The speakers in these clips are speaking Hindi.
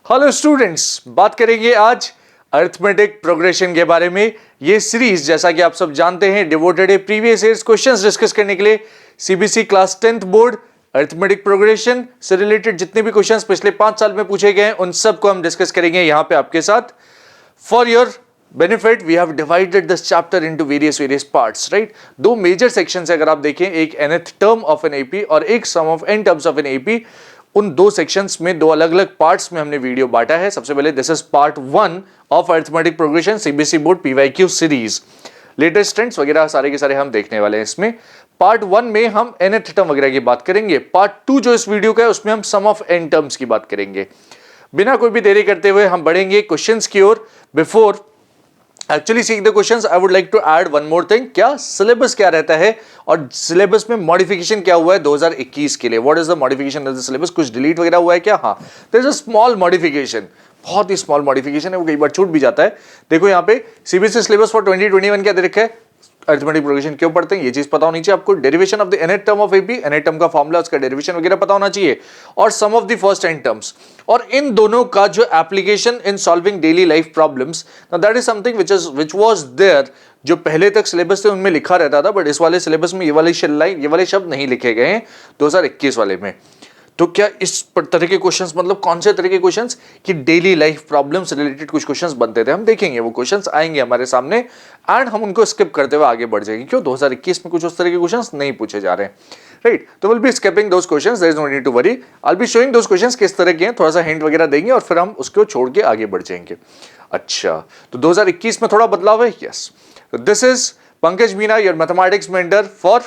हेलो स्टूडेंट्स, बात करेंगे आज अरिथमेटिक प्रोग्रेशन के बारे में। ये सीरीज जैसा कि आप सब जानते हैं डिवोटेड है प्रीवियस ईयर्स क्वेश्चंस डिस्कस करने के लिए। CBSE class 10th board arithmetic progression से रिलेटेड जितने भी क्वेश्चंस पिछले 5 साल में पूछे गए हैं उन सबको हम डिस्कस करेंगे यहां पे आपके साथ। For your benefit we have divided this chapter into various parts, right. दो मेजर सेक्शंस अगर आप देखें, एक nth term of an AP और एक sum of n terms of an AP. उन दो सेक्शंस में दो अलग अलग पार्ट्स में हमने वीडियो बांटा है। सबसे पहले this is part 1 of arithmetic progression CBSE board PYQ series. Latest trends वगैरह सारे के सारे हम देखने वाले हैं इसमें। पार्ट 1 में हम nth टर्म वगैरह की बात करेंगे। पार्ट 2 जो इस वीडियो का है उसमें हम सम ऑफ n टर्म्स की बात करेंगे। बिना कोई भी देरी करते हुए हम बढ़ेंगे क्वेश्चंस की ओर। Before actually seeing the questions I would like to add one more thing. क्या सिलेबस क्या रहता है और सिलेबस में मॉडिफिकेशन क्या हुआ है 2021 के लिए? What is the modification of the syllabus? कुछ डिलीट वगैरह हुआ है क्या? हाँ, there is a small modification, बहुत ही स्मॉल मॉडिफिकेशन है, वो कई बार छूट भी जाता है। देखो यहाँ पे सीबीएसई सिलेबस फॉर 2021 क्या दे रखा है? अरिथमेटिक प्रोग्रेशन क्यों पढ़ते हैं ये चीज पता होनी चाहिए आपको। Derivation of the nth term of AP, nth term का फॉर्मूला, उसका डेरिवेशन वगैरह पता होना चाहिए, और sum of the first n terms. और इन दोनों का जो application in solving daily life problems, now that is something which was there, जो पहले तक सिलेबस थे उनमें लिखा रहता था, बट इस वाले सिलेबस में ये वाले शब्द नहीं लिखे गए हैं 2021 वाले में। तो क्या इस तरह के क्वेश्चंस, मतलब कौन से तरह के क्वेश्चंस कि डेली लाइफ प्रॉब्लम से रिलेटेड कुछ क्वेश्चंस बनते थे, हम देखेंगे। वो क्वेश्चंस आएंगे हमारे सामने एंड हम उनको स्किप करते हुए आगे बढ़ जाएंगे। क्यों? 2021 में कुछ उस तरह के क्वेश्चंस नहीं पूछे जा रहे हैं, राइट। तो will be skipping those questions, there is no need to worry. I will be showing those questions किस तरह के हैं, थोड़ा सा हिंट वगैरह देंगे और फिर हम उसको छोड़ के आगे बढ़ जाएंगे। अच्छा, तो 2021 में थोड़ा बदलाव है। Yes, this is Pankaj Meena, your mathematics mentor for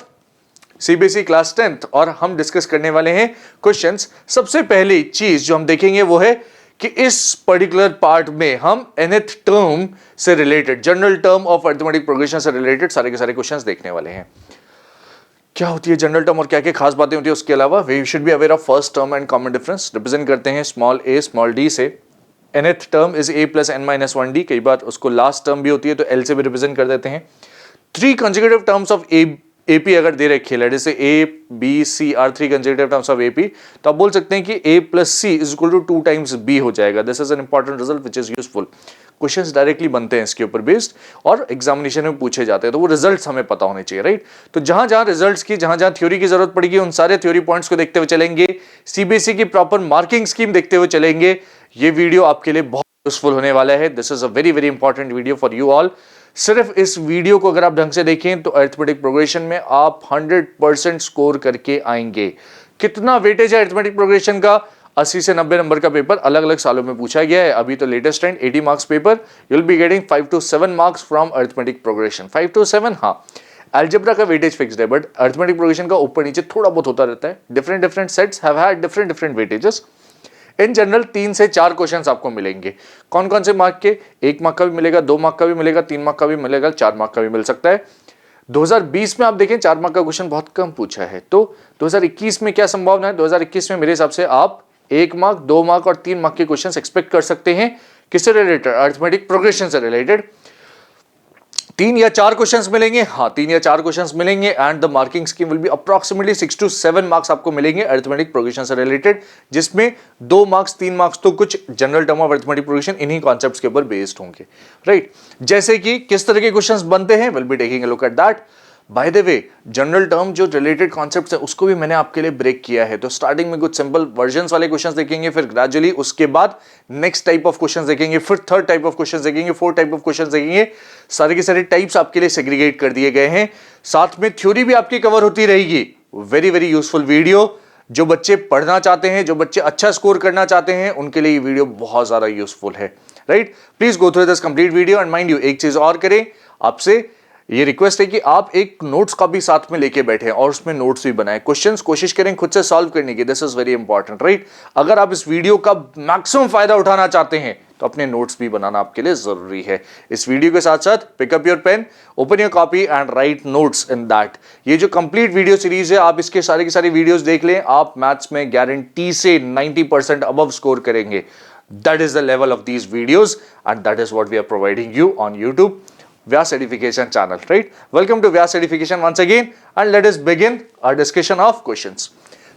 CBSE class 10th, और हम डिस्कस करने वाले हैं क्वेश्चंस। सबसे पहली चीज जो हम देखेंगे वो है कि इस पर्टिकुलर पार्ट में हम nth टर्म से related, general term of arithmetic progression से रिलेटेड सारे के सारे क्वेश्चंस देखने वाले हैं। क्या होती है जनरल टर्म और क्या क्या खास बातें होती है, उसके अलावा we should be aware of first term and common difference. Represent करते हैं स्मॉल a स्मॉल d से। nth term is a plus n minus 1d, कई बार उसको लास्ट टर्म भी होती है तो l से भी रिप्रेजेंट कर देते हैं। 3 कंसेक्यूटिव टर्म्स ऑफ AP अगर दे रखी है, जैसे A, B, C are 3 consecutive terms of AP, तो आप बोल सकते हैं कि A plus C is equal to 2 times B हो जाएगा। This is an important result which is useful. Questions directly बनते हैं इसके ऊपर बेस्ड और एग्जामिनेशन में पूछे जाते हैं, तो वो रिजल्ट्स हमें पता होने चाहिए, राइट। तो जहां जहां रिजल्ट्स की, जहां जहां थ्योरी की जरूरत पड़ेगी, उन सारे थ्योरी पॉइंट्स को देखते हुए चलेंगे। सीबीएसई की प्रॉपर मार्किंग स्कीम देखते हुए चलेंगे। ये वीडियो आपके लिए बहुत यूजफुल होने वाला है। This is a very very important video for you all. सिर्फ इस वीडियो को अगर आप ढंग से देखें तो अरिथमेटिक प्रोग्रेशन में आप 100% स्कोर करके आएंगे। कितना वेटेज है अरिथमेटिक प्रोग्रेशन का? 80 से 90 नंबर का पेपर अलग अलग सालों में पूछा गया है। अभी तो latest trend 80 marks paper, you will be getting 5 to 7 marks from arithmetic progression. 5 to 7, हाँ। अलजेब्रा का वेटेज फिक्स्ड है, बट अरिथमेटिक प्रोग्रेशन का ऊपर नीचे थोड़ा बहुत होता रहता है। Different sets have had different weightages. In general 3 से 4 क्वेश्चंस आपको मिलेंगे। कौन कौन से मार्क के? 1 मार्क का भी मिलेगा, 2 मार्क का भी मिलेगा, 3 मार्क का भी मिलेगा, 4 मार्क का भी मिल सकता है। 2020 में आप देखें 4 मार्क का क्वेश्चन बहुत कम पूछा है, तो 2021 में क्या संभावना है? 2021 में मेरे हिसाब से आप 1 मार्क, 2 मार्क और 3 मार्क के क्वेश्चन एक्सपेक्ट कर सकते हैं। किससे रिलेटेड? अरिथमेटिक प्रोग्रेशन से रिलेटेड 3 या 4 क्वेश्चंस मिलेंगे। हाँ, 3 या 4 क्वेश्चंस मिलेंगे and the marking scheme will be approximately 6 to 7 marks आपको मिलेंगे अरिथमेटिक प्रोग्रेशन से रिलेटेड, जिसमें 2 मार्क्स 3 मार्क्स तो कुछ general term of arithmetic progression इन्हीं कॉन्सेप्ट्स के ऊपर बेस्ड होंगे, राइट। जैसे कि किस तरह के क्वेश्चंस बनते हैं, will be taking a look at that. Bye the way, general term जो रिलेटेड कॉन्सेप्ट्स है उसको भी मैंने आपके लिए ब्रेक किया है। तो स्टार्टिंग में कुछ सिंपल वर्जन्स वाले क्वेश्चंस देखेंगे, फिर ग्रेजुअली उसके बाद नेक्स्ट टाइप ऑफ क्वेश्चंस देखेंगे, फिर थर्ड टाइप ऑफ क्वेश्चंस देखेंगे, फोर्थ टाइप ऑफ क्वेश्चंस देखेंगे। सारे के सारे टाइप्स आपके लिए सेग्रीगेट कर दिए गए हैं। साथ में थ्योरी भी आपकी कवर होती रहेगी। Very very useful video. जो बच्चे पढ़ना चाहते हैं, जो बच्चे अच्छा स्कोर करना चाहते हैं, उनके लिए ये वीडियो बहुत ज्यादा यूजफुल है, right. Please go through this complete video and mind you, एक चीज और करें, आपसे ये रिक्वेस्ट है कि आप एक नोट्स कॉपी साथ में लेके बैठे और उसमें नोट्स भी बनाएं। क्वेश्चंस कोशिश करें खुद से सॉल्व करने की। This is very important, right. अगर आप इस वीडियो का मैक्सिमम फायदा उठाना चाहते हैं तो अपने नोट्स भी बनाना आपके लिए जरूरी है। इस वीडियो के साथ साथ pick up your pen, open your copy and write notes in that. ये जो कंप्लीट वीडियो सीरीज है, आप इसके सारे के सारे वीडियोस देख लें, आप मैथ्स में गारंटी से 90% अबव स्कोर करेंगे। That is the level of these videos and that is what we are providing you on YouTube Vyas Edification channel, right? Welcome to Vyas Edification once again, and let us begin our discussion of questions.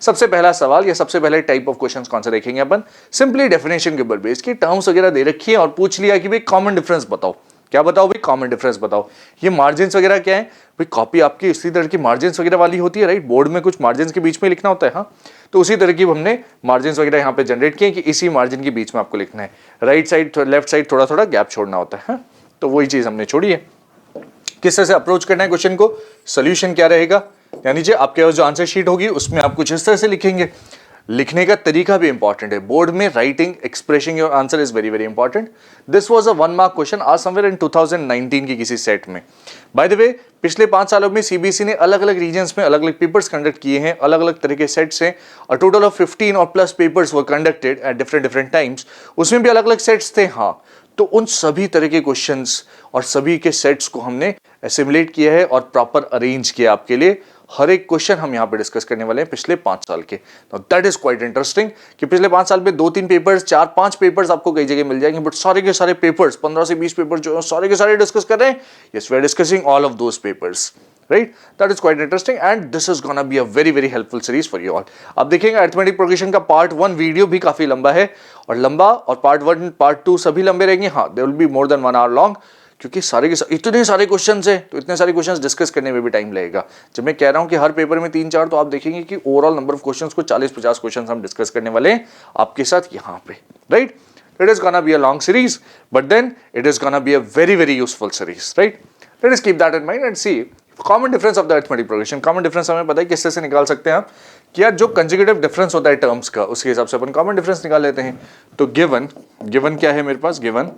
सबसे पहला सवाल या सबसे पहले टाइप ऑफ क्वेश्चंस कौन सा देखेंगे अपन, सिंपली डेफिनेशन के ऊपर बेस की टर्म्स वगैरह दे रखी है और पूछ लिया कि भाई कॉमन डिफरेंस बताओ। क्या बताओ भाई, कॉमन डिफरेंस बताओ। ये मार्जिन्स वगैरह क्या है भाई, कॉपी आपकी इसी तरह की मार्जिन्स वगैरह वाली होती है राइट, बोर्ड में कुछ मार्जिन्स के बीच में लिखना होता है, हाँ तो उसी तरह की हमने मार्जिन्स वगैरह यहाँ पे जनरेट किए कि इसी मार्जिन के बीच में आपको लिखना है, राइट साइड लेफ्ट साइड थोड़ा थोड़ा गैप छोड़ना होता है, तो वही चीज हमने छोड़ी है। किस तरह से अप्रोच करना है क्वेश्चन को, सोल्यूशन क्या रहेगा, यानी जो आपके पास जो आंसर शीट होगी उसमें आप कुछ इस तरह से लिखेंगे। लिखने का तरीका भी इंपॉर्टेंट है, बोर्ड में writing expressing your answer is very very important. This was a 1 mark question आज समवेयर इन 2019 की किसी सेट में। बाय द वे पिछले 5 सालों में सीबीएसई ने अलग अलग रीजन्स में अलग अलग पेपर्स कंडक्ट किए हैं, अलग अलग तरह के सेट्स हैं, और टोटल ऑफ 15 और plus papers were conducted at different times, उसमें भी अलग अलग सेट्स थे, हाँ तो उन सभी तरह के क्वेश्चंस और सभी के सेट्स को हमने एसिमुलेट किया है और प्रॉपर अरेंज किया आपके लिए। हर एक क्वेश्चन हम यहाँ पे डिस्कस करने वाले हैं पिछले 5 साल के, तो दैट इज क्वाइट इंटरेस्टिंग कि पिछले 5 साल में 2-3 पेपर्स 4-5 पेपर्स आपको कई जगह मिल जाएंगे, बट सारे के सारे पेपर्स 15 से 20 पेपर्स जो सारे के सारे डिस्कस कर रहे हैं, yes we are discussing all of those papers right, that is quite interesting and this is gonna be a very very helpful series for you all. आप देखेंगे अरिथमेटिक प्रोग्रेशन का पार्ट 1 वीडियो भी काफी लंबा है और पार्ट 1 पार्ट 2 सभी लंबे रहेंगे, हाँ they will be more than 1 hour long, क्योंकि सारे के इतने सारे क्वेश्चंस हैं तो इतने सारे क्वेश्चंस डिस्कस करने में भी टाइम लगेगा। जब मैं कह रहा हूं कि हर पेपर में 3-4, तो आप देखेंगे कि ओवरऑल नंबर ऑफ क्वेश्चंस को 40-50 क्वेश्चंस हम डिस्कस करने वाले हैं आपके साथ यहाँ पे right. It is gonna be a long series but then it is gonna be a very very useful series right. Let us keep that in mind and see common difference of the arithmetic progression. Common difference हमें पता है किस तरह से निकाल सकते हैं आप, कि यार जो कंसेक्यूटिव डिफरेंस होता है टर्म्स का उसके हिसाब से अपन कॉमन डिफरेंस निकाल लेते हैं। तो गिवन क्या है मेरे पास, गिवन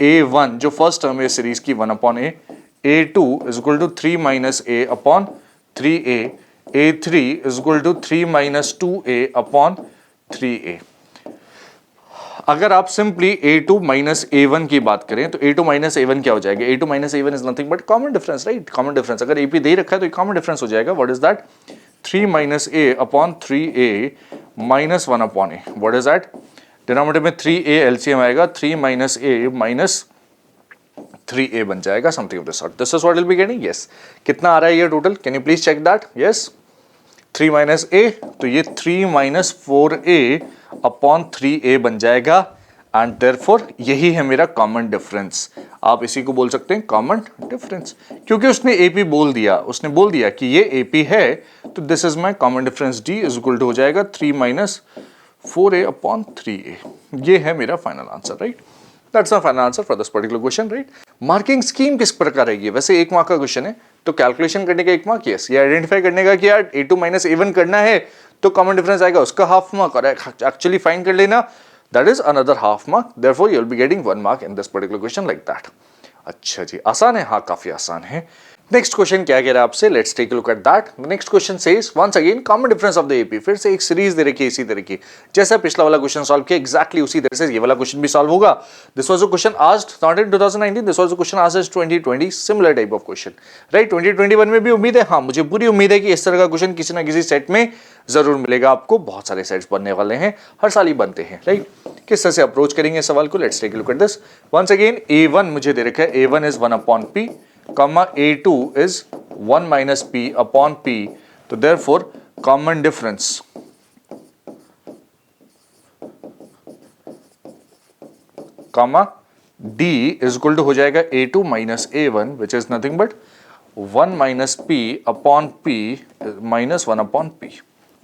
a1 जो फर्स्ट टर्म है सीरीज की 1/a, a2 is equal to 3 minus a upon 3a, a3 is equal to 3 minus 2a upon 3a। अगर आप सिंपली a2 माइनस a1 की बात करें तो a2 माइनस a1 क्या हो जाएगा, a2 minus a1 is nothing but common difference right, common difference अगर AP दे रखा है तो कॉमन डिफरेंस हो जाएगा। What is that, 3 minus a upon 3a minus 1 upon a, what is that, denominator में 3a एलसीएम आएगा, 3 माइनस a माइनस 3a बन जाएगा, something of this sort. This is what will be getting, yes कितना आ रहा है ये total, can you please check that, yes 3 minus a तो ये 3 माइनस 4a अपॉन 3a बन जाएगा एंड देयरफॉर यही है मेरा कॉमन डिफरेंस। आप इसी को बोल सकते हैं कॉमन डिफरेंस, क्योंकि उसने AP बोल दिया, उसने बोल दिया कि ये AP है, तो this is my common difference D is equal to हो जाएगा 3 माइनस 4a अपॉन 3a। ये है मेरा final answer right, that's my final answer for this particular question right. Marking scheme किस प्रकार रहेगी, वैसे 1 मार्क का क्वेश्चन है तो कैलकुलेशन करने का 1 मार्क, यस ये आइडेंटिफाई करने का कि यार a2 माइनस a1 करना है तो कॉमन डिफरेंस आएगा उसका हाफ मार्क, और एक्चुअली फाइंड कर लेना that is another half mark, therefore you will be getting 1 mark in this particular question like that. अच्छा जी, आसान है, हाँ काफी आसान है। नेक्स्ट क्वेश्चन क्या कह रहा है आपसे, let's take a look at that. Next question says once again common difference of the AP, फिर से एक सीरीज दे रखी है इसी तरह की, जैसा पिछला वाला क्वेश्चन सॉल्व किया एग्जैक्टली उसी तरह से ये वाला क्वेश्चन भी सॉल्व होगा। This was a question asked not in 2019, this was a question asked in 2020, similar type of question right. 2021 में भी उम्मीद है, हाँ मुझे पूरी उम्मीद है कि इस तरह का क्वेश्चन किसी ना किसी सेट में जरूर मिलेगा आपको, बहुत सारे सेट्स बनने वाले हैं, हर साल ही बनते हैं राइट। किस तरह से अप्रोच करेंगे सवाल को, let's take a look at this. Once again a1 मुझे दे रखा है, a1 is 1 upon p, comma a2 is 1 minus p upon p, तो therefore common difference comma d is equal to हो जाएगा a2 minus a1 which is nothing but 1 minus p upon p minus 1 upon p.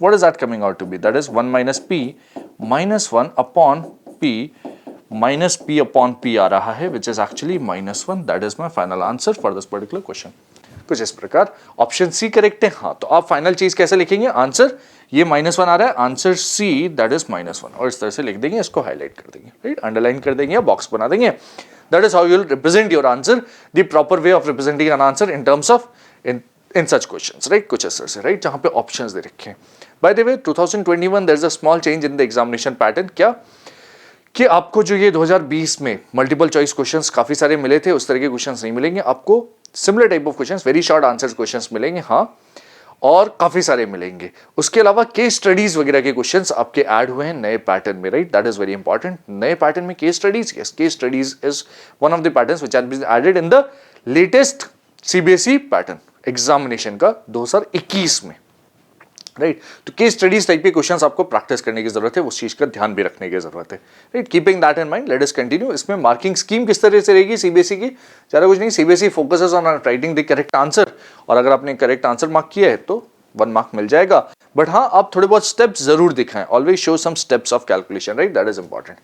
What is that coming out to be? That is 1 minus p minus 1 upon p minus p upon p आ रहा है which is actually minus 1. That is my final answer for this particular question. कुछ इस प्रकार ऑप्शन सी करेक्ट है, हाँ तो आप फाइनल चीज कैसे लिखेंगे, आंसर ये -1 आ रहा है, आंसर सी दैट इज -1, और इस तरह से लिख देंगे, इसको हाईलाइट कर देंगे राइट, अंडरलाइन कर देंगे या बॉक्स बना देंगे। That is how you will represent your answer, the proper way of representing an answer in terms of in such questions right, कुछ इस तरह से राइट, जहां पे ऑप्शंस दे रखे हैं। By the way 2021 there is a small change in the examination pattern, क्या कि आपको जो ये 2020 में मल्टीपल चॉइस क्वेश्चंस काफी सारे मिले थे, उस तरह के क्वेश्चंस नहीं मिलेंगे आपको, similar type of questions, very short answers questions मिलेंगे, हाँ और काफी सारे मिलेंगे। उसके अलावा केस स्टडीज वगैरह के क्वेश्चंस आपके ऐड हुए हैं नए पैटर्न में right, that is very important. नए पैटर्न में case studies, yes case studies is one of the patterns which have been added in the latest CBSE pattern examination का 2021 में राइट। तो केस स्टडीज टाइप के क्वेश्चंस आपको प्रैक्टिस करने की जरूरत है, उस चीज का ध्यान भी रखने की जरूरत है, right. Keeping that in mind let us continue. इसमें मार्किंग स्कीम किस तरह से रहेगी सीबीएसई की, ज्यादा कुछ नहीं, CBSE focuses on writing the correct answer, और अगर आपने करेक्ट आंसर मार्क किया है तो 1 मार्क मिल जाएगा। बट हाँ, आप थोड़े बहुत स्टेप्स जरूर दिखाएं, always show some steps of calculation, right, that is important.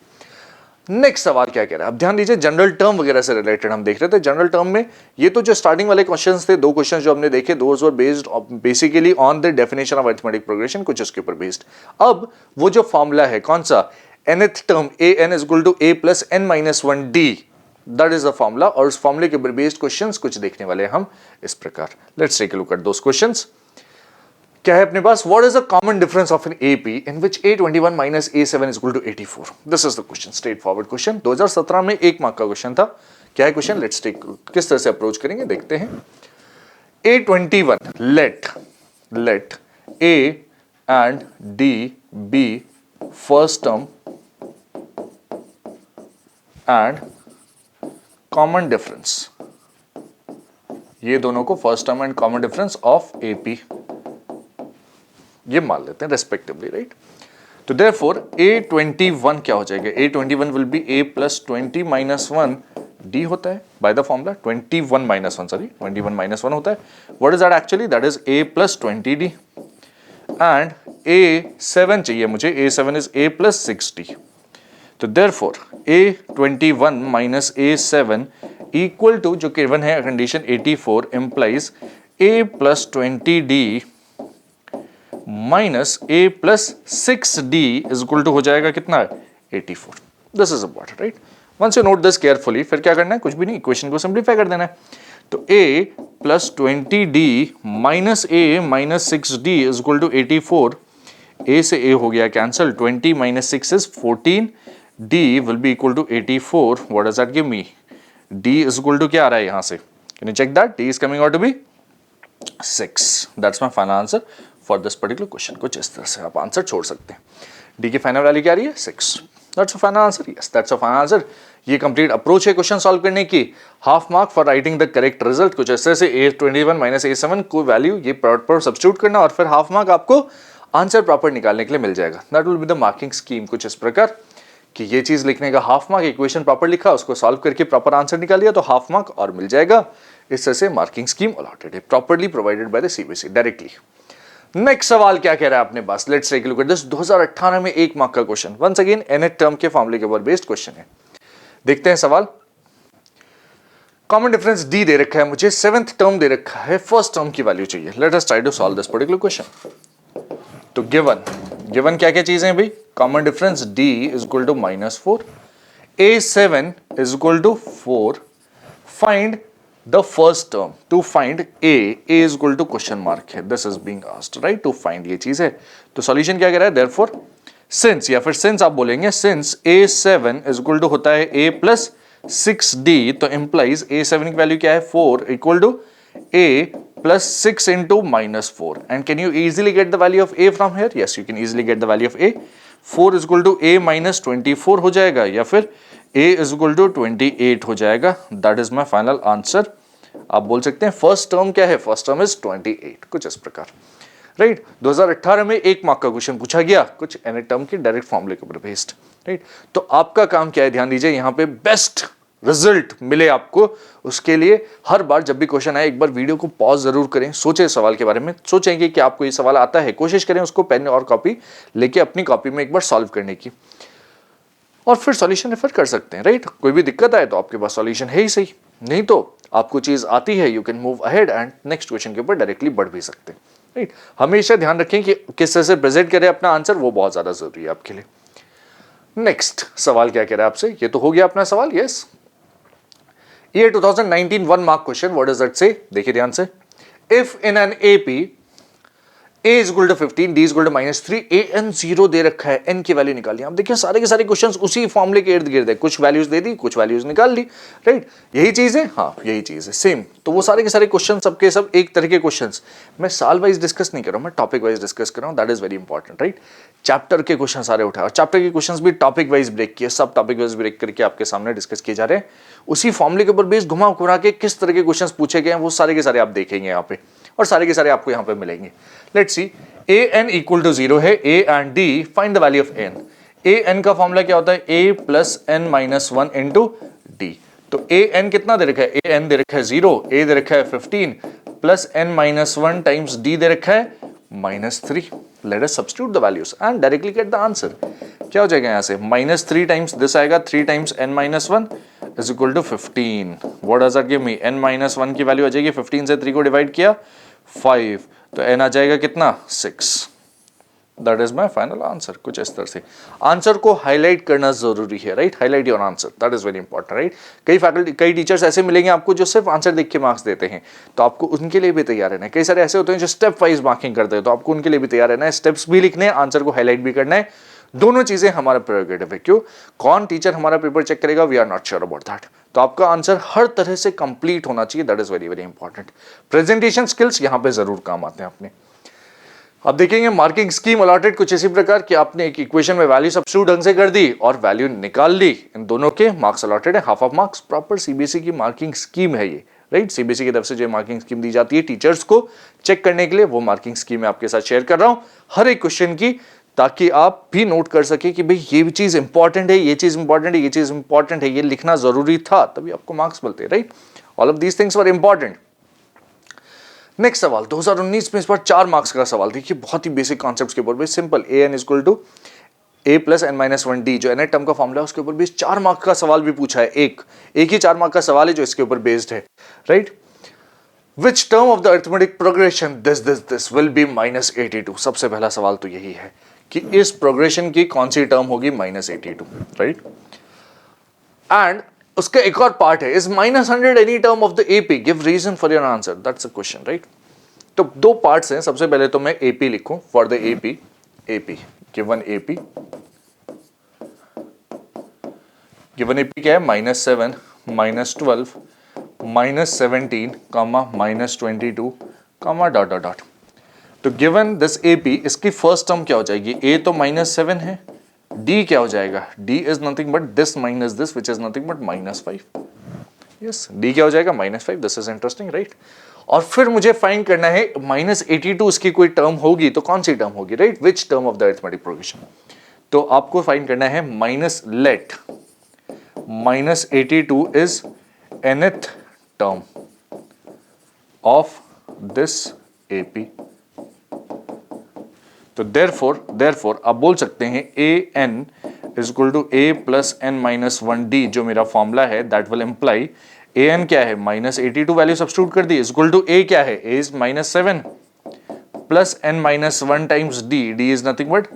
Next सवाल क्या कह रहा है, अब ध्यान दीजिए, जनरल टर्म वगैरह से रिलेटेड हम देख रहे थे। जनरल टर्म में ये तो जो स्टार्टिंग वाले क्वेश्चंस थे, 2 क्वेश्चंस जो हमने देखे, those were based basically on the definition of arithmetic progression, कुछ उसके ऊपर बेस्ड। अब वो जो फॉर्मूला है कौन सा, nth term an is equal to a plus n minus 1 d, that is the formula, और उस फॉर्मूले के ऊपर बेस्ड क्वेश्चंस कुछ देखने वाले हम इस प्रकार। Let's take a look at those questions. क्या है अपने पास, what is the common difference of an AP in which a21 minus a7 is equal to 84। This is the question, straight forward question, 2017 में 1 मार्क का क्वेश्चन था। क्या है क्वेश्चन, लेट्स टेक, किस तरह से अप्रोच करेंगे देखते हैं। a21 let a and d be first term and common difference, ये दोनों को first term and common difference of AP ये मान लेते हैं रेस्पेक्टिवली, राइट। तो देयरफॉर a21 क्या हो जाएगा, a21 will be a plus 20 minus 1 d होता है by the formula, 21 minus 1 sorry 21 minus 1 होता है। What is that actually, that is a plus 20d and a7 चाहिए मुझे, a7 is a plus 6d। तो therefore a21 minus a7 equal to, जो गिवन है condition 84, implies a plus 20d minus a plus 6d is equal to हो जाएगा कितना, 84। This is important, right. Once you note this carefully, फिर क्या करना है, कुछ भी नहीं, इक्वेशन को सिंप्लीफाई कर देना है। तो a plus 20d minus a minus 6d is equal to 84, a से a हो गया cancel, 20 minus 6 is 14, d will be equal to 84। What does that give me, d is equal to क्या आ रहा है यहां से, can you check that, d is coming out to be 6। That's my final answer for this particular question. कुछ इस तरह से आप आंसर छोड़ सकते हैं। डी की फाइनल वैल्यू क्या आ रही है, 6। That's a final answer, yes that's a final answer. ये कंप्लीट अप्रोच है क्वेश्चन सॉल्व करने की। Half mark for writing the correct result, कुछ इस तरह से a21 माइनस a7 को वैल्यू ये प्रॉपर सब्स्टिट्यूट करना, और फिर हाफ मार्क आपको आंसर प्रॉपर निकालने के लिए मिल जाएगा। That will be the marking scheme, कुछ इस प्रकार कि ये चीज लिखने का हाफ मार्क, इक्वेशन प्रॉपर लिखा, उसको सॉल्व करके प्रॉपर आंसर निकाल लिया तो हाफ मार्क और मिल जाएगा। इस तरह से मार्किंग स्कीम अलॉटेड है, properly provided by the CBSE directly. Next सवाल क्या कह रहा है अपने पास, let's take a look at this. 2018 में 1 मार्क का question, once again nth term के फॉर्मूले के ऊपर बेस्ड क्वेश्चन है। देखते हैं सवाल। कॉमन डिफरेंस d दे रखा है मुझे, 7th टर्म दे रखा है, फर्स्ट टर्म की वैल्यू चाहिए। Let us try to solve this particular question. तो गिवन क्या क्या चीजें हैं भाई, common difference d is equal to -4, a7 is equal to 4, find the first term, to find a is equal to question mark है, this is being asked, right, to find ये चीज है। तो सॉल्यूशन क्या कह रहा है, therefore since, या फिर since आप बोलेंगे, since a7 is equal to होता है a plus 6d, तो implies a7 की वैल्यू क्या है, 4 equal to a plus 6 into -4, and can you easily get the value of a from here? Yes, you can easily get the value of a. 4 is equal to a minus 24 हो जाएगा, या फिर a is equal to 28 हो जाएगा। That is my final answer. आप बोल सकते हैं फर्स्ट टर्म क्या है, फर्स्ट टर्म इज 28, कुछ इस प्रकार, राइट। 2018 में 1 मार्क का क्वेश्चन पूछा गया, कुछ nth टर्म के डायरेक्ट फॉर्मूले के ऊपर बेस्ड, राइट। तो आपका काम क्या है, ध्यान दीजिए, यहाँ पे बेस्ट रिजल्ट मिले आपको, उसके लिए हर बार जब भी क्वेश्चन आए एक बार वीडियो को पॉज जरूर करें, सोचें सवाल के बारे में, सोचेंगे कि आपको ये सवाल आता है, कोशिश करें उसको पेन और कॉपी लेके अपनी कॉपी में एक बार सॉल्व करने की, और फिर सॉल्यूशन रेफर कर सकते हैं, राइट। कोई भी दिक्कत आए तो आपके पास सॉल्यूशन है ही सही, नहीं तो आपको चीज आती है, you can move ahead and next question के ऊपर डायरेक्टली बढ़ भी सकते हैं, राइट। हमेशा ध्यान रखें कि किस तरह से प्रेजेंट करें अपना आंसर, वो बहुत ज्यादा जरूरी है आपके लिए। नेक्स्ट सवाल क्या कह रहा है आपसे, ये तो हो गया अपना सवाल, यस। ये 2019 1 mark question, what does that से, देखिए ध्यान से। If in an AP a is equal to 15, d is equal to -3, a n 0 दे रखा है, n की वैल्यू निकालिए। आप देखिए सारे के सारे क्वेश्चंस उसी फॉर्मूले के इर्द गिर्द है, कुछ वैल्यूज दे दी, कुछ वैल्यूज निकाल ली, राइट। यही चीज है, हाँ यही चीज है, सेम। तो वो सारे के सारे क्वेश्चन सबके सब एक तरह के क्वेश्चंस, मैं साल वाइज डिस्कस नहीं कर रहा हूँ, मैं टॉपिक वाइज डिस्कस कर रहा हूँ, that is very important, right. Chapter के क्वेश्चन सारे उठाए, और चैप्टर के क्वेश्चन भी टॉपिक वाइज ब्रेक किए, सब टॉपिक वाइज ब्रेक करके आपके सामने डिस्कस किए जा रहे हैं। उसी फॉर्मूले के ऊपर बेस घुमा घुरा के किस तरह के क्वेश्चन पूछे गए हैं, वो सारे के सारे आप देखेंगे यहाँ पे, और सारे के सारे आपको यहाँ पे मिलेंगे। Let's see, a N equal to 0 है, a and d, find the value of n. A n का फॉर्मूला क्या होता है, a plus N minus 1 into d. तो ए एन कितना दे रखा है, ए एन दे रखा है 0, ए दे रखा है 15 plus N minus 1 times d दे रखा है -3। Let us substitute the values and directly get the answer. क्या हो जाएगा यहां से, -3 टाइम्स दिस आएगा, 3 times n minus 1 is equal to 15। What does that give me, n minus 1 की वैल्यू आ जाएगी, 15 से 3 को डिवाइड किया 5, तो n आ जाएगा कितना 6। That is my final answer. कुछ इस तरह से आंसर को हाईलाइट करना जरूरी है, right, highlight your answer, that is very important, right. कई फैकल्टी, कई टीचर्स ऐसे मिलेंगे आपको जो सिर्फ आंसर देख के मार्क्स देते हैं, तो आपको उनके लिए भी तैयार रहना है। कई सारे ऐसे होते हैं जो स्टेप वाइज मार्किंग करते हैं, तो आपको उनके लिए भी तैयार रहना है, स्टेप्स भी लिखने हैं, आंसर को हाईलाइट भी करना है, दोनों चीजें हमारा प्रेरोगेटिव है। क्यों, कौन टीचर हमारा पेपर चेक करेगा, we are not sure about that. तो आपका आंसर हर तरह से कंप्लीट होना चाहिए, that is very very important. Presentation skills यहां पे जरूर काम आते हैं अपने। अब देखेंगे मार्किंग स्कीम अलॉटेड कुछ इसी प्रकार कि आपने एक इक्वेशन में वैल्यू सब्स्टिट्यूट ढंग से कर दी और वैल्यू निकाल ली, इन दोनों के मार्क्स अलॉटेड है, half of marks. Proper CBSE की मार्किंग स्कीम है ये, राइट। सीबीएसई की तरफ से जो मार्किंग स्कीम दी जाती है टीचर्स को चेक करने के लिए, वो मार्किंग स्कीम मैं आपके साथ शेयर कर रहा हूं हर एक क्वेश्चन की, ताकि आप भी नोट कर सके कि भाई ये चीज इंपॉर्टेंट है, ये चीज इंपॉर्टेंट है, ये चीज इंपॉर्टेंट है, ये लिखना जरूरी था, तभी आपको मार्क्स मिलते हैं, right. All of these things were important. Next सवाल 2019 में इस बार 4 मार्क्स का सवाल, देखिए बहुत ही बेसिक कॉन्सेप्ट्स के ऊपर भी, simple, A N equal to A plus N minus 1 D, जो एन टर्म का फॉर्मूला है उसके ऊपर भी 4 मार्क का सवाल भी पूछा है। एक ही 4 मार्क का सवाल है जो इसके ऊपर बेस्ड है, right. Which term of the arithmetic progression this will B -82। सबसे पहला सवाल तो यही है कि इस प्रोग्रेशन की कौन सी टर्म होगी -82, राइट। एंड उसका एक और पार्ट है, is -100 any term of the AP, give reason for your answer, that's a question, right. तो 2 पार्ट्स हैं, सबसे पहले तो मैं एपी लिखूं, for the AP, given AP क्या है, -7, -12, -17, -22, डॉट डॉट डॉट। तो गिवन दिस एपी, इसकी फर्स्ट टर्म क्या हो जाएगी, ए तो -7 है, डी क्या हो जाएगा, D is nothing but this minus this which is nothing but -5। Yes, D क्या हो जाएगा -5, दिस इज इंटरेस्टिंग, राइट। और फिर मुझे फाइंड करना है -82 इसकी कोई टर्म होगी तो कौन सी टर्म होगी, right, which term of the arithmetic progression. तो आपको फाइंड करना है let -82 is nth term of this AP. तो therefore आप बोल सकते हैं a n is equal to A plus N minus 1 D, जो मेरा फॉर्मूला है, that will imply a n क्या है, -82 वैल्यू सब्स्टिट्यूट कर दी, इज इक्वल टू ए क्या है, a is -7 plus N minus 1 times D, D is nothing but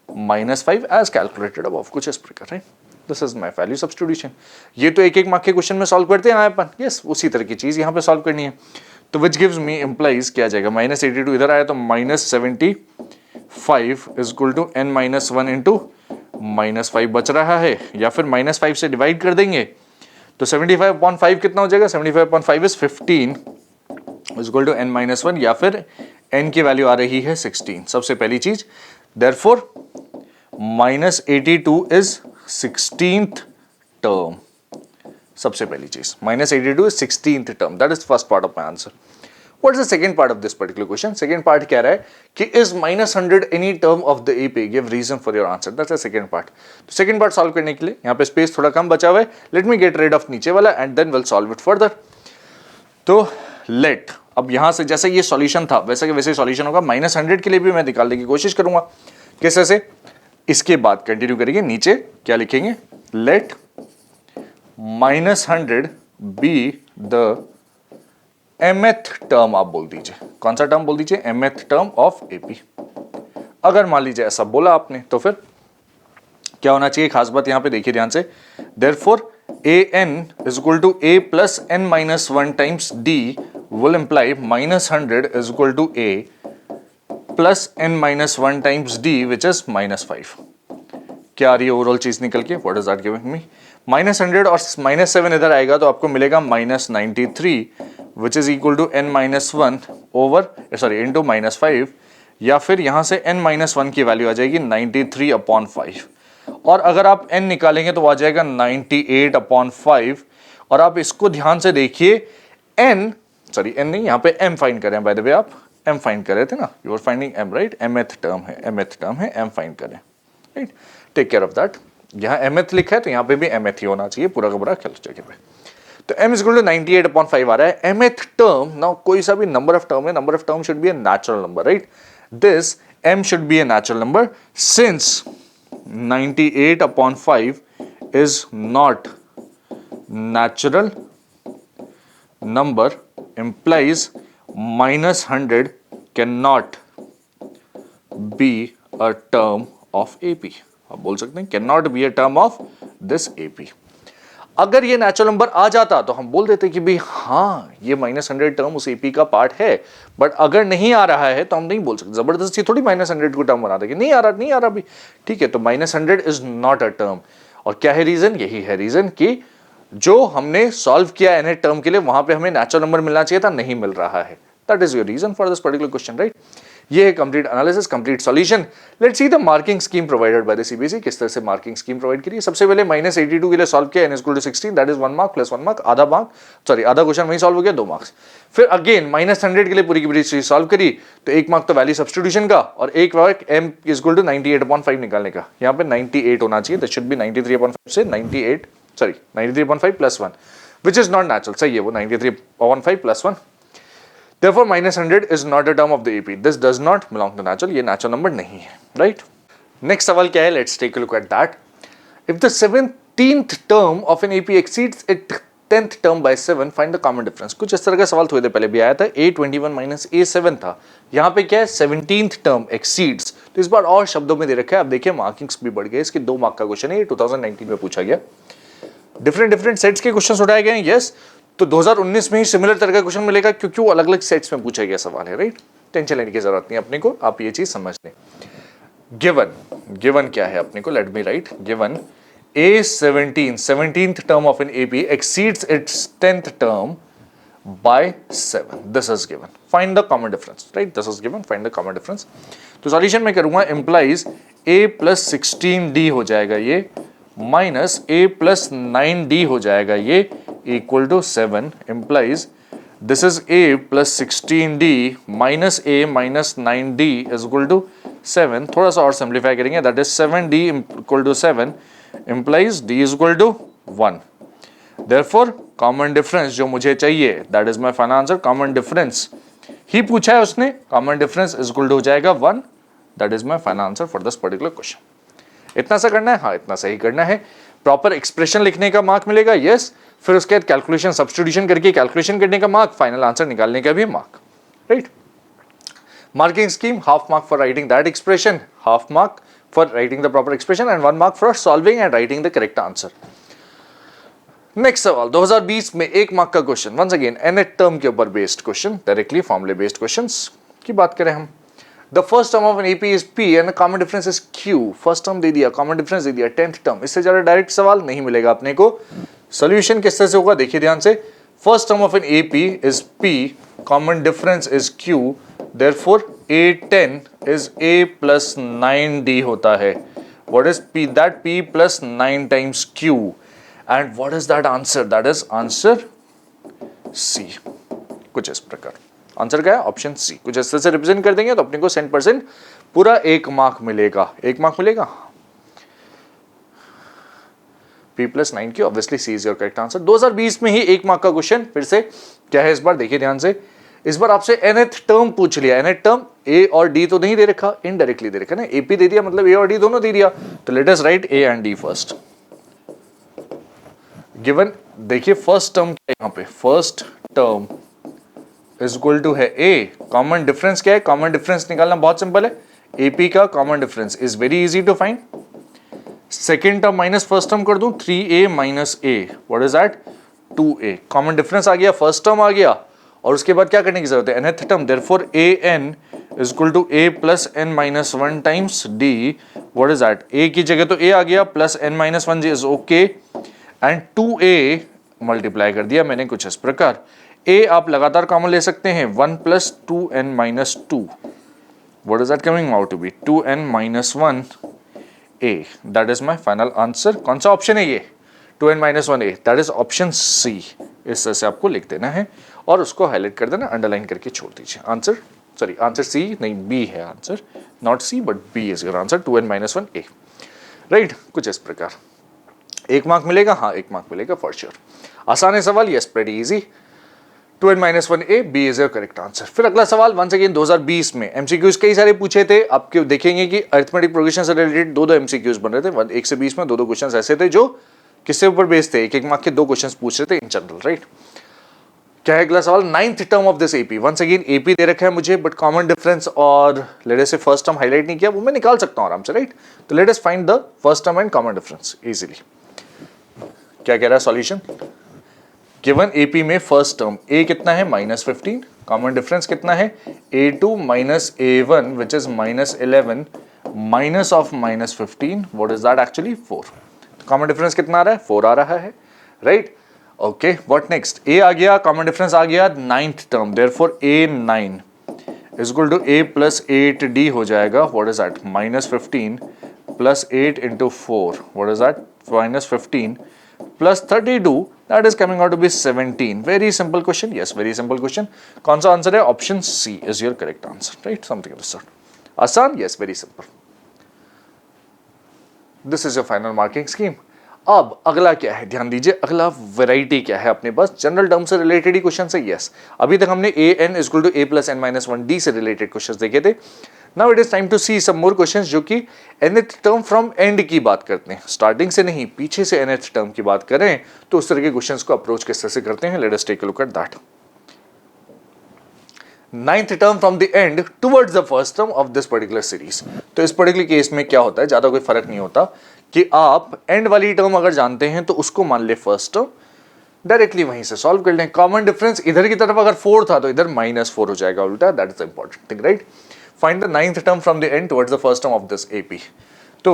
-5 as calculated above, कुछ इस प्रकार, right. This is my value substitution. ये तो एक मार्क के क्वेश्चन में सॉल्व करते हैं अपन, यस, उसी तरह की चीज यहाँ पे सॉल्व करनी है। तो विच गिव्स मी इम्प्लाइज क्या आ जाएगा, -82 इधर आया तो -75 is equal to n minus 1 into -5 बच रहा है, या फिर -5 से डिवाइड कर देंगे तो 75/5 कितना हो जाएगा, 75/5 is 15 is equal to n minus 1, या फिर n की वैल्यू आ रही है 16। सबसे पहली चीज, देयरफॉर -82 इज 16th टर्म, सबसे पहली चीज -82 is 16th term, that is first part of my answer. What is the second part of this particular question? Second part कह रहा है कि is -100 any term of the AP? Give reason for your answer. That's the second part. तो second part solve करने के लिए यहाँ पे space थोड़ा कम बचा हुआ है. Let me get rid of नीचे वाला and then we'll solve it further. तो let, अब यहाँ से जैसे ये solution था वैसे के वैसे solution होगा. -100 के लिए भी मैं निकालने की कोशिश करूंगा. कैसे से? इसके बाद कंटिन्यू करेंगे. नीचे क्या लिखेंगे? Let -100 be the mth term, आप बोल दीजिए. कौन सा टर्म बोल दीजिए? mth term of AP. अगर मान लीजिए ऐसा बोला आपने तो फिर क्या होना चाहिए? खास बात यहां पे देखिए ध्यान से. Therefore an is equal to a plus n minus 1 times d will imply -100 is equal to a plus n minus 1 times d which is -5. क्या आ रही है ओवरऑल चीज निकल के? What is that giving me? -100 और -7 इधर आएगा तो आपको मिलेगा -93 which is equal to n minus 1 over into -5, या फिर यहां से n minus 1 की वैल्यू आ जाएगी 93/5, और अगर आप n निकालेंगे तो आ जाएगा 98/5. और आप इसको ध्यान से देखिए, n नहीं, यहां पे m फाइंड करें बाय द वे. आप एम फाइंड कर रहे थे ना, you are finding M right, mth term है, एम फाइंड करें right, take care of that. यहाँ mth लिखा है तो यहाँ पे भी mth ही होना चाहिए पूरा का पूरा जगह पे। तो m इज इक्वल टू 98/5 आ रहा है। mth टर्म, नाउ कोई सा भी नंबर ऑफ टर्म है, number of term should be a natural number right, this m should be a natural number since 98/5 is not natural number implies -100 cannot be a term of AP। आप बोल सकते हैं cannot be a term of this AP। अगर ये नेचुरल नंबर आ जाता तो हम बोल देते कि भाई हाँ ये -100 टर्म उस एपी का पार्ट है, बट अगर नहीं आ रहा है तो हम नहीं बोल सकते, जबरदस्ती थोड़ी -100 को टर्म बना देंगे, नहीं आ रहा भी, ठीक है। तो -100 इज नॉट अ टर्म। और क्या है रीजन? यही है रीजन कि जो हमने सॉल्व किया एन टर्म के लिए वहां पे हमें नेचुरल नंबर मिलना चाहिए था, नहीं मिल रहा है। That is your reason for this particular question right. ये है complete analysis, complete solution. Let's see the marking scheme provided by the CBSE. किस तरह से मार्किंग स्कीम प्रोवाइड करी है। सबसे पहले -82 के लिए सॉल्व किया, n equal to 16, that is 1 mark plus 1 mark, आधा क्वेश्चन वही सॉल्व हो गया, 2 मार्क्स। फिर अगेन -100 के लिए पूरी की पूरी चीज सॉल्व करी, तो 1 मार्क तो वैल्यू सब्स्टिट्यूशन का और 1 मार्क m इक्वल टू 98/5 निकालने का। यहाँ पे 98 होना चाहिए, दैट शुड बी 93/5 से 93/5 plus 1, which is not natural। सही है वो 93/5 plus 1। Therefore, -100 is not a term of the AP. This does not belong to natural. ये natural number नहीं है, right? Next सवाल क्या है? Let's take a look at that. If the 17th term of an AP exceeds its 10th term by 7, find the common difference। कुछ इस तरह का सवाल थोड़ी देर पहले भी आया था। A21 minus A7 था। यहाँ पे क्या है? 17th term exceeds। तो इस बार और शब्दों में दे रखा है। अब देखिए मार्किंग्स भी बढ़ गए। इसके 2 मार्क का क्वेश्चन है, ये 2019 में पूछा गया। डिफरेंट सेट्स के क्वेश्चन उठाए गए हैं, यस। तो 2019 में ही सिमिलर तरह का क्वेश्चन मिलेगा क्योंकि वो अलग अलग सेट्स में पूछा गया सवाल है राइट। टेंशन लेने की जरूरत नहीं अपने को, आप ये चीज समझ लें। गिवन क्या है अपने को, let me right. Given A17 17th term of an AP exceeds its 10th term by 7, this is given, find the common difference right, this is given, find the common difference। तो सॉल्यूशन में करूंगा, implies A plus 16D हो जाएगा ये, माइनस A plus 9D हो जाएगा ये, equal to 7, implies this is A plus 16D minus A minus 9D is equal to 7। थोड़ा सा और सिंप्लीफाई करेंगे, that is 7D equal to 7 implies D is equal to 1। therefore common difference जो मुझे चाहिए, that is my final answer। common difference ही पूछा है उसने, common difference is equal to हो जाएगा 1। that is my final answer for this particular question। इतना सा करना है, हाँ इतना सही करना है। प्रॉपर एक्सप्रेशन लिखने का मार्क मिलेगा, यस। फिर उसके बाद कैलकुलेशन सब्स्टिट्यूशन करके कैलकुलेशन करने का मार्क, फाइनल आंसर निकालने का भी mark, right. Marking scheme, half mark for writing that expression, half mark for writing the proper expression and 1 mark for solving and writing the correct answer. Next सवाल 2020 में 1 मार्क का question, once again nth term के ऊपर बेस्ड क्वेश्चन, डायरेक्टली फॉर्मूले बेस्ड क्वेश्चंस की बात करें हम। The first term of an AP is P and the common difference is Q। First term दे दिया, कॉमन डिफरेंस दे दिया, 10th टर्म। इससे ज्यादा डायरेक्ट सवाल नहीं मिलेगा अपने को। सॉल्यूशन किस तरह से होगा देखिए ध्यान से। First term of an AP is P, common difference is Q, therefore A10 is A plus 9D होता है। What is P? That P plus 9 times Q, and what is that answer? That is answer C। कुछ इस प्रकार आंसर क्या है, ऑप्शन सी। कुछ इस तरह से रिप्रेजेंट कर देंगे तो अपने को 100% पूरा 1 मार्क मिलेगा। 1 मार्क मिलेगा। P plus 9 की obviously C is your correct answer. 2020 में ही 1 मार्क का क्वेश्चन फिर से क्या है इस बार देखिए ध्यान से। इस बार आपसे nth टर्म पूछ लिया। nth टर्म A और D तो नहीं दे रखा, इनडायरेक्टली दे रखा ना, AP दे दिया मतलब A और D दोनों दे दिया। तो let us write A and D first. Given देखिए फर्स्ट टर्म क्या है यहाँ पे, first term is equal to है A। कॉमन डिफरेंस क्या है, कॉमन डिफरेंस निकालना बहुत सिंपल है। AP का common difference is very easy to find. Second term minus first term कर दूं, 3A minus A, what is that 2A। Common difference आ गया, फर्स्ट टर्म आ गया, और उसके बाद क्या करने की जरूरत है, nth term. Therefore AN is equal to A plus N minus 1 times D, what is that. A की जगह तो A आ गया, plus N minus 1 is okay, and 2A multiply कर दिया मैंने कुछ इस प्रकार। A आप लगातार कॉमन ले सकते हैं, 1 plus 2N minus 2, what is that coming out to be 2N minus 1 A। That is my final answer. कौन सा ऑप्शन है ये, 2N minus 1 A, that is option C। इस तरह से आपको लिख देना है और उसको हाईलाइट कर देना, अंडरलाइन करके छोड़ दीजिए। आंसर सॉरी आंसर सी नहीं बी है answer, not C but B is your answer, 2n-1 a, right. कुछ इस प्रकार 1 मार्क मिलेगा, हाँ 1 मार्क मिलेगा फॉर श्योर। आसान है सवाल, yes pretty easy, 2n-1 a, B is your correct answer. फिर अगला सवाल वंस अगेन 2020 में एमसीक्यूज कई सारे पूछे थे, आपके देखेंगे कि अरिथमेटिक प्रोग्रेशन से रिलेटेड दो एमसीक्यूज बन रहे थे, 1 से 20 में दो क्वेश्चन ऐसे थे जो किससे ऊपर बेस्ड थे, 1 मार्क के 2 क्वेश्चन पूछ रहे थे इन जनरल, राइट। क्या है अगला सवाल, 9th term of this AP, once again AP दे रखा है मुझे बट कॉमन डिफरेंस और लेट अस से फर्स्ट टर्म हाईलाइट नहीं किया, वो मैं निकाल सकता हूं आराम से, राइट। तो let us find the first term and common difference easily. क्या कह रहा है सॉल्यूशन, गिवन एपी में फर्स्ट टर्म a कितना है -15, कॉमन डिफरेंस कितना है a2 minus a1 which is -11 minus of -15, what is that actually 4। Common difference कितना आ रहा है 4 आ रहा है, right. Okay what next, a आ गया, कॉमन डिफरेंस आ गया 9th term, therefore a9 is equal to a plus 8d हो जाएगा, what is that -15 plus 8 into 4, what is that -15 plus 32, that is coming out to be 17. Very simple question, yes, very simple question. कौन सा आंसर है, option C is your correct answer, right? Something of this sort. आसान, yes, very simple. This is your final marking scheme. अब अगला क्या है, ध्यान दीजिए, अगला वैरायटी क्या है अपने पास, जनरल टर्म से रिलेटेड ही क्वेश्चन है, yes. अभी तक हमने an is equal to a plus n-1d से रिलेटेड क्वेश्चन देखे थे। Now it is time to see some more questions जो कि nth टर्म फ्रॉम एंड की बात करते हैं, स्टार्टिंग से नहीं, पीछे से nth टर्म की बात करें तो उस तरह के क्वेश्चंस को अप्रोच किस तरह से करते हैं, let us take a look at that. 9th term from the end towards the first term of this particular series. तो इस पर्टिकुलर केस में क्या होता है, ज्यादा कोई फर्क नहीं होता कि आप एंड वाली टर्म अगर जानते हैं तो उसको मान ले फर्स्ट टर्म, डायरेक्टली वहीं से सॉल्व कर लें। कॉमन डिफरेंस इधर की तरफ अगर 4 था तो इधर -4 हो जाएगा उल्टा, that is the important thing, right. Find the 9th term from the end towards the first term of this AP. तो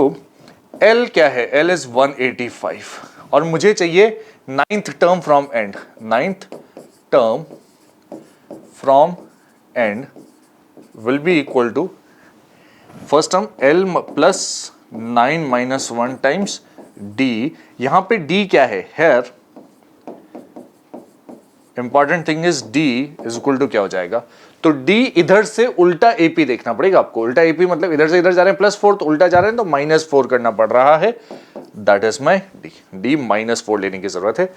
L क्या है, L is 185 और मुझे चाहिए 9th term from end, 9th term from end will be equal to first term L plus 9 minus 1 times D। यहां पे D क्या है, here important thing is D is equal to क्या हो जाएगा, तो D इधर से उल्टा AP देखना पड़ेगा आपको, उल्टा AP मतलब इधर से इधर जा रहे हैं +4 तो उल्टा जा रहे हैं तो -4 करना पड़ रहा है, दैट इज माई D -4 लेने की जरूरत है।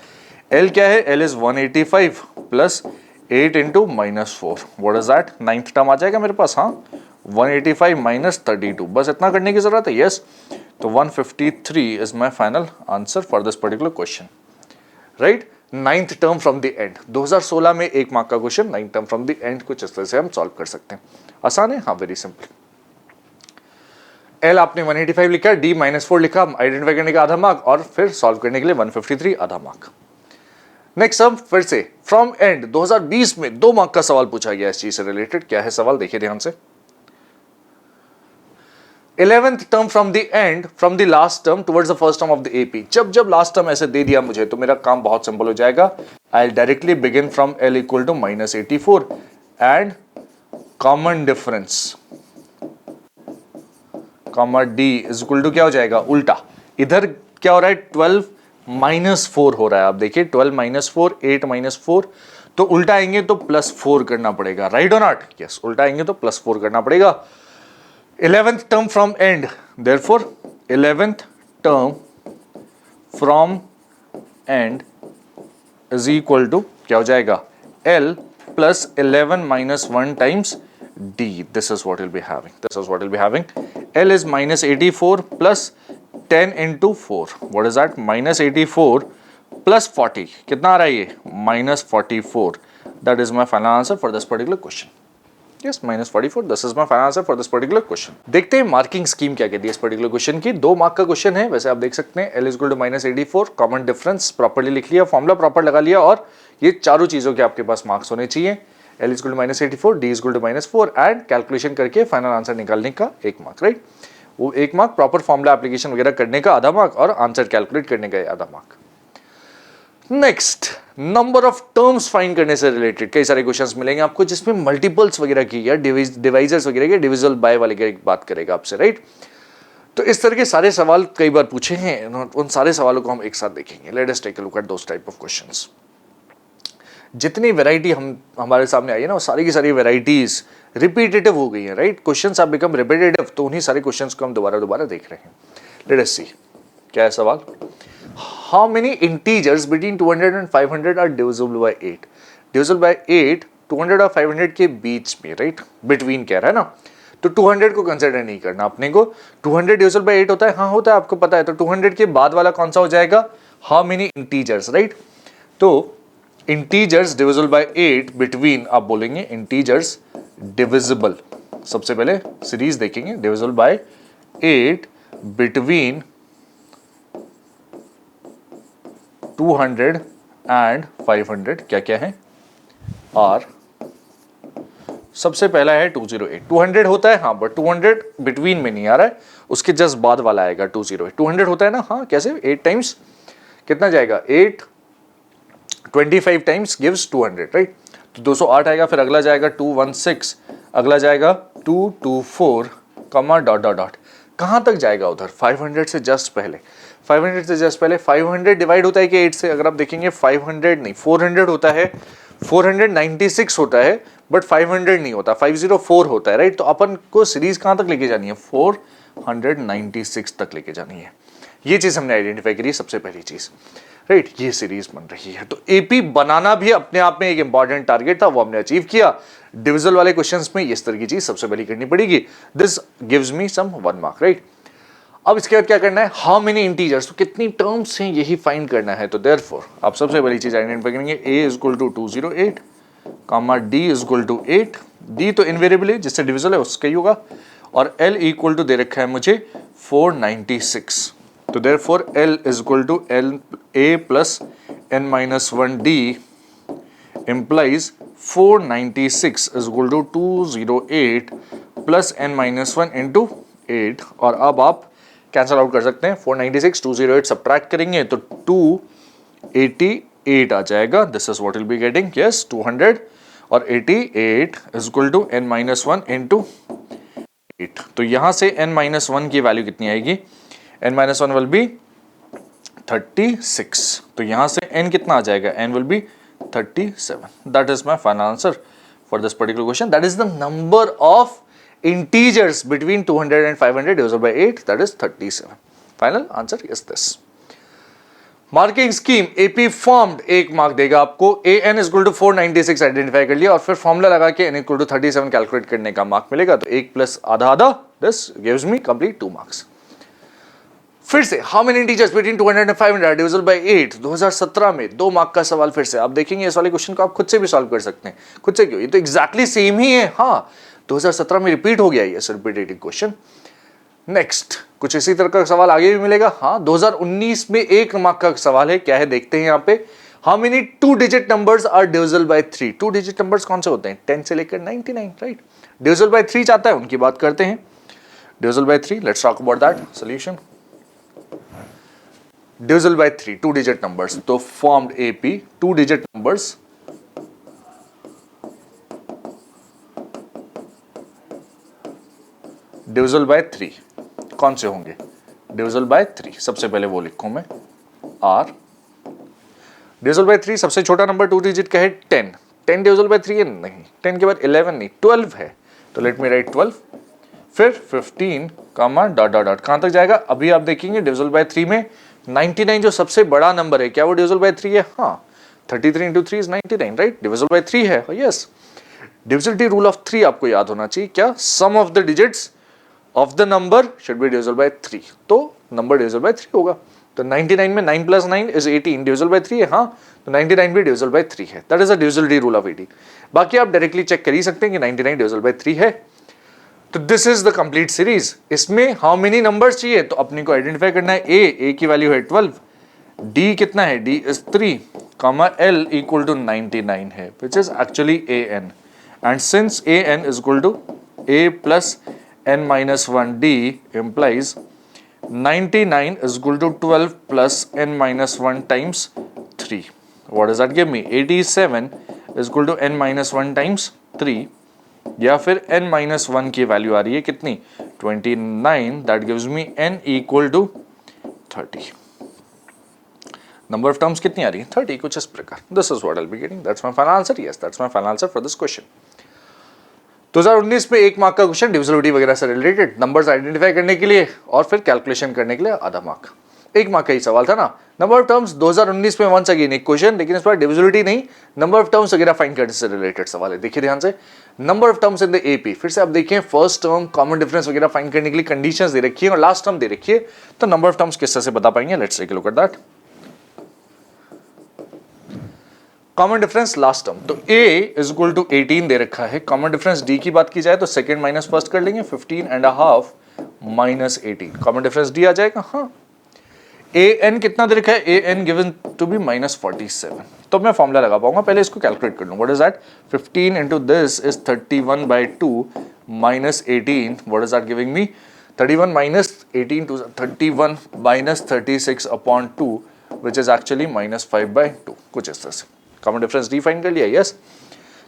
L क्या है, L is 185 plus 8 into -4, what is that, 9th term आ जाएगा मेरे पास, हाँ 185 माइनस 32, बस इतना करने की जरूरत है, यस। तो 153 is my final answer for this particular question, right. 9th term from the and, 2016 में 1 मार्क का question, 9th term from the and कुछ इस तरह से हम सॉल्व कर सकते हैं। आसान है, हाँ वेरी सिंपल। एल आपने 185 लिखा, D -4 लिखा, आइडेंटिफाई करने का आधा मार्क और फिर सॉल्व करने के लिए 153 आधा मार्क। नेक्स्ट अब फिर से फ्रॉम एंड 2020 में 2 मार्क का सवाल पूछा गया इस चीज से रिलेटेड। क्या है सवाल, देखिए ध्यान से। 11th term from the and from the last term towards the first term of the AP. जब लास्ट टर्म ऐसे दे दिया मुझे तो मेरा काम बहुत सिंपल हो जाएगा। I directly begin from L equal to -84 and common difference comma D is equal to क्या हो जाएगा, उल्टा। इधर क्या हो रहा है, 12 -4 हो रहा है, आप देखिए 12 -4 8 -4, तो उल्टा आएंगे तो +4 करना पड़ेगा, राइट और नॉट, यस, उल्टा आएंगे तो +4 करना पड़ेगा। 11th term from end, therefore 11th term from end is equal to क्या हो जाएगा, L plus 11 minus 1 times D. This is what we'll be having. L is -84 plus 10 into 4. What is that? -84 plus 40. कितना आ रहा है ये? -44. That is my final answer for this particular question. Yes, -44. This is my final answer for this particular question. देखते हैं मार्किंग स्कीम क्या कहती है इस पर्टिकुलर क्वेश्चन की। 2 मार्क का क्वेश्चन है, वैसे आप देख सकते हैं। L is equal to -84, common difference properly लिख लिया, फॉर्मूला प्रॉपर लगा लिया और ये चारों चीजों के आपके पास मार्क्स होने चाहिए। L is equal to -84, D is equal to -4 and calculation करके फाइनल आंसर निकालने का 1 मार्क, राइट। वो 1 मार्क प्रॉपर फॉर्मूला एप्लीकेशन वगैरह करने का आधा मार्क और आंसर कैलकुलेट करने का आधा mark. Next, number of terms find करने से रिलेटेड कई सारे क्वेश्चंस मिलेंगे आपको जिसमें मल्टीपल्स वगैरह की या डिवाइजर्स वगैरह की, डिविजिबल बाय वाले की बात करेगा आपसे, राइट। तो इस तरह के सारे सवाल कई बार पूछे हैं, उन सारे सवालों को हम एक साथ देखेंगे। Let us take a look at those type of questions. जितनी वैरायटी हमारे सामने आई है ना, वो सारी की सारी वैरायटीज रिपीटेटिव हो गई है, right. Questions are become repetitive, तो उन्हीं सारे क्वेश्चंस को हम दोबारा देख रहे हैं। लेट अस सी क्या है सवाल। How many integers between 200 and 500 are divisible by 8? Divisible by 8 200 और 500 के बीच में, राइट, बिटवीन कह रहा है ना, तो 200 को कंसिडर नहीं करना अपने को। 200 डिविजिबल बाय 8 होता है, हाँ होता है, आपको पता है। तो 200 के बाद वाला कौन सा हो जाएगा, हाउ मेनी इंटीजर्स, राइट। तो इंटीजर्स डिविजिबल बाय 8 बिटवीन, आप बोलेंगे इंटीजर्स डिविजिबल, सबसे पहले सीरीज देखेंगे, डिविजिबल बाय 8 बिटवीन 200 एंड 500 क्या क्या है, आर सबसे पहला है 208। 200 होता है, हाँ, बट 200 बिटवीन में नहीं आ रहा है, उसके जस्ट बाद वाला आएगा 208। 200 होता है ना, हाँ, कैसे, 8 टाइम्स कितना जाएगा, 8 25 टाइम्स गिव्स 200, राइट। तो 208 आएगा, फिर अगला जाएगा 216, अगला जाएगा 224 कमा डॉट डॉट डॉट, कहाँ तक जाएगा उधर, 500 से जस्ट पहले। 500 से जस्ट पहले 500 डिवाइड होता है कि 8 से, अगर आप देखेंगे 500 नहीं, 400 होता है, 496 होता है, बट 500 नहीं होता, 504 होता है, राइट। तो अपन को सीरीज कहाँ तक लेके जानी है, 496 तक लेके जानी है। ये चीज हमने आइडेंटिफाई करी, सबसे पहली चीज, राइट। ये सीरीज बन रही है, तो एपी बनाना भी अपने आप में एक इंपॉर्टेंट टारगेट था, वो हमने अचीव किया। डिविजल वाले क्वेश्चंस में इस तरह की चीज सबसे पहले करनी पड़ेगी। This gives me some 1 mark, right. अब इसके बाद क्या करना है, हाउ मेनी इंटीजर्स, तो कितनी टर्म्स हैं यही फाइंड करना है। तो देयरफॉर आप सबसे पहली चीज आइडेंटिफाई करेंगे, a is equal to 208 comma d is equal to 8, d तो इनवेरिएबल है, जिससे डिविजल है उसका ही होगा, और l इक्वल टू दे रखा है मुझे 496। तो therefore l is equal to l a plus n minus 1 d implies 496 is equal to 208 plus n minus 1 into 8। और अब आप कैंसल आउट कर सकते हैं, 496 208 सब्ट्रैक्ट करेंगे तो 288 आ जाएगा। This is what will be getting, yes, 200 और 88 is equal to n minus 1 into 8। तो यहां से n माइनस 1 की वैल्यू कितनी आएगी, n माइनस 1 विल बी 36। तो यहां से n कितना आ जाएगा, n will be 37। That is my final answer for this particular question. That is the number of integers between 200 and 500 divided by 8, that is 37. Final answer is this. Marking scheme AP formed 1 mark देगा आपको। an is equal to 496 identify कर लिया और फिर फॉर्मूला लगा के n इक्वल टू 37 कैलकुलेट करने का मार्क मिलेगा। तो 1 प्लस आधा आधा, this gives me complete 2 marks. फिर से how many integers between 200 and 500 divisible by 8, 2017 में 2 मार्क का सवाल। फिर से आप देखेंगे इस वाले क्वेश्चन को आप खुद से भी सॉल्व कर सकते हैं। खुद से क्यों, ये तो एग्जैक्टली सेम ही है, हाँ, 2017 में रिपीट हो गया ये रिपीटेड क्वेश्चन। नेक्स्ट कुछ इसी तरह का सवाल आगे भी मिलेगा, हाँ, 2019 में 1 मार्क का सवाल है। क्या है देखते हैं यहाँ पे, how many 2 digit numbers are divisible by 3? 2 digit numbers कौन से होते हैं, 10 से लेकर 99, राइट। डिविजिबल बाय 3 चाहता है, उनकी बात करते हैं। Divisible by 3, let's talk about that solution. Divisible by 3 2 digit numbers, तो formed AP 2 digit numbers divisible by 3 कौन से होंगे, डिविजिबल बाय 3 सबसे पहले वो लिखूं मैं, R। डिविजिबल बाय 3 सबसे छोटा नंबर 2 डिजिट का है 10। 10 डिविजिबल बाय 3 है, नहीं। 10 के बाद 11 नहीं, 12 है, तो लेट मी राइट 12। फिर 15 कामा डॉट डॉट डॉट, कहां तक जाएगा, अभी आप देखेंगे डिविजिबल बाय 3 में 99 जो सबसे बड़ा नंबर है, क्या वो डिविजिबल बाय 3 है, हाँ, 33 into 3 is 99, right. Divisible by 3 है, यस। डिविजिबिलिटी रूल ऑफ 3 आपको याद होना चाहिए, क्या, sum of the digits of the number should be divisible by 3, तो नंबर डिविजिबल बाय 3 होगा। तो 99 में 9 प्लस 9 इज 18, डिविजिबल बाय 3 है, हाँ, तो 99 भी डिविजिबल बाय 3 है। That is the divisibility rule of 18। बाकी आप डायरेक्टली चेक कर ही सकते हैं कि 99 डिविजिबल बाय 3 है। तो this is the complete series. इसमें हाउ मेनी नंबर्स चाहिए, तो अपने को आइडेंटिफाई करना है। ए की वैल्यू है 12, डी कितना है, D is 3, comma L equal to 99 है, which is actually an, and since an is equal to a plus n minus 1d implies 99 is equal to 12 plus n minus 1 times 3. What does that give me? 87 is equal to n minus 1 times 3, या फिर n minus 1 की वैल्यू आ रही है कितनी, 29, that gives me n equal to 30. Number of terms कितनी आ रही है 30, कुछ इस प्रकार. This is what I will be getting. That's my final answer. Yes, that's my final answer for this question. 2019 में 1 मार्क का क्वेश्चन डिविजिबिलिटी वगैरह से रिलेटेड, नंबर्स आइडेंटिफाई करने के लिए और फिर कैलकुलेशन करने के लिए आधा मार्क. 1 मार्क का ही सवाल था ना. नंबर ऑफ टर्म्स 2019 में वंस अगेन एक क्वेश्चन, लेकिन इस बार डिविजिबिलिटी नहीं, नंबर ऑफ टर्म्स वगैरह फाइंड करने से रिलेटेड सवाल है. देखिए ध्यान से, number of terms in the AP. फिर से आप देखिए, फर्स्ट टर्म कॉमन डिफरेंस वगैरह फाइंड करने के लिए कंडीशंस दे रखी है और लास्ट टर्म दे रखी है, तो नंबर ऑफ टर्म्स किस तरह से बता पाएंगे. Let's take a look at that. Common difference last term, तो a इज इक्वल टू 18 दे रखा है. कॉमन डिफरेंस d की बात की जाए तो सेकंड माइनस फर्स्ट कर लेंगे, 15.5 माइनस 18. कॉमन डिफरेंस d आ जाएगा. हाँ, an कितना दे रखा है, an गिवन टू बी -47. तो मैं फॉर्मूला लगा पाऊंगा, पहले इसको कैलकुलेट कर लूं. What is that, 15 into this is 31/2 minus 18. What is that giving me, 31 minus 18 to 31 minus 36 upon 2 which is actually -5/2, कुछ इस तरह से. कॉमन डिफरेंस डिफाइन कर लिया. यस,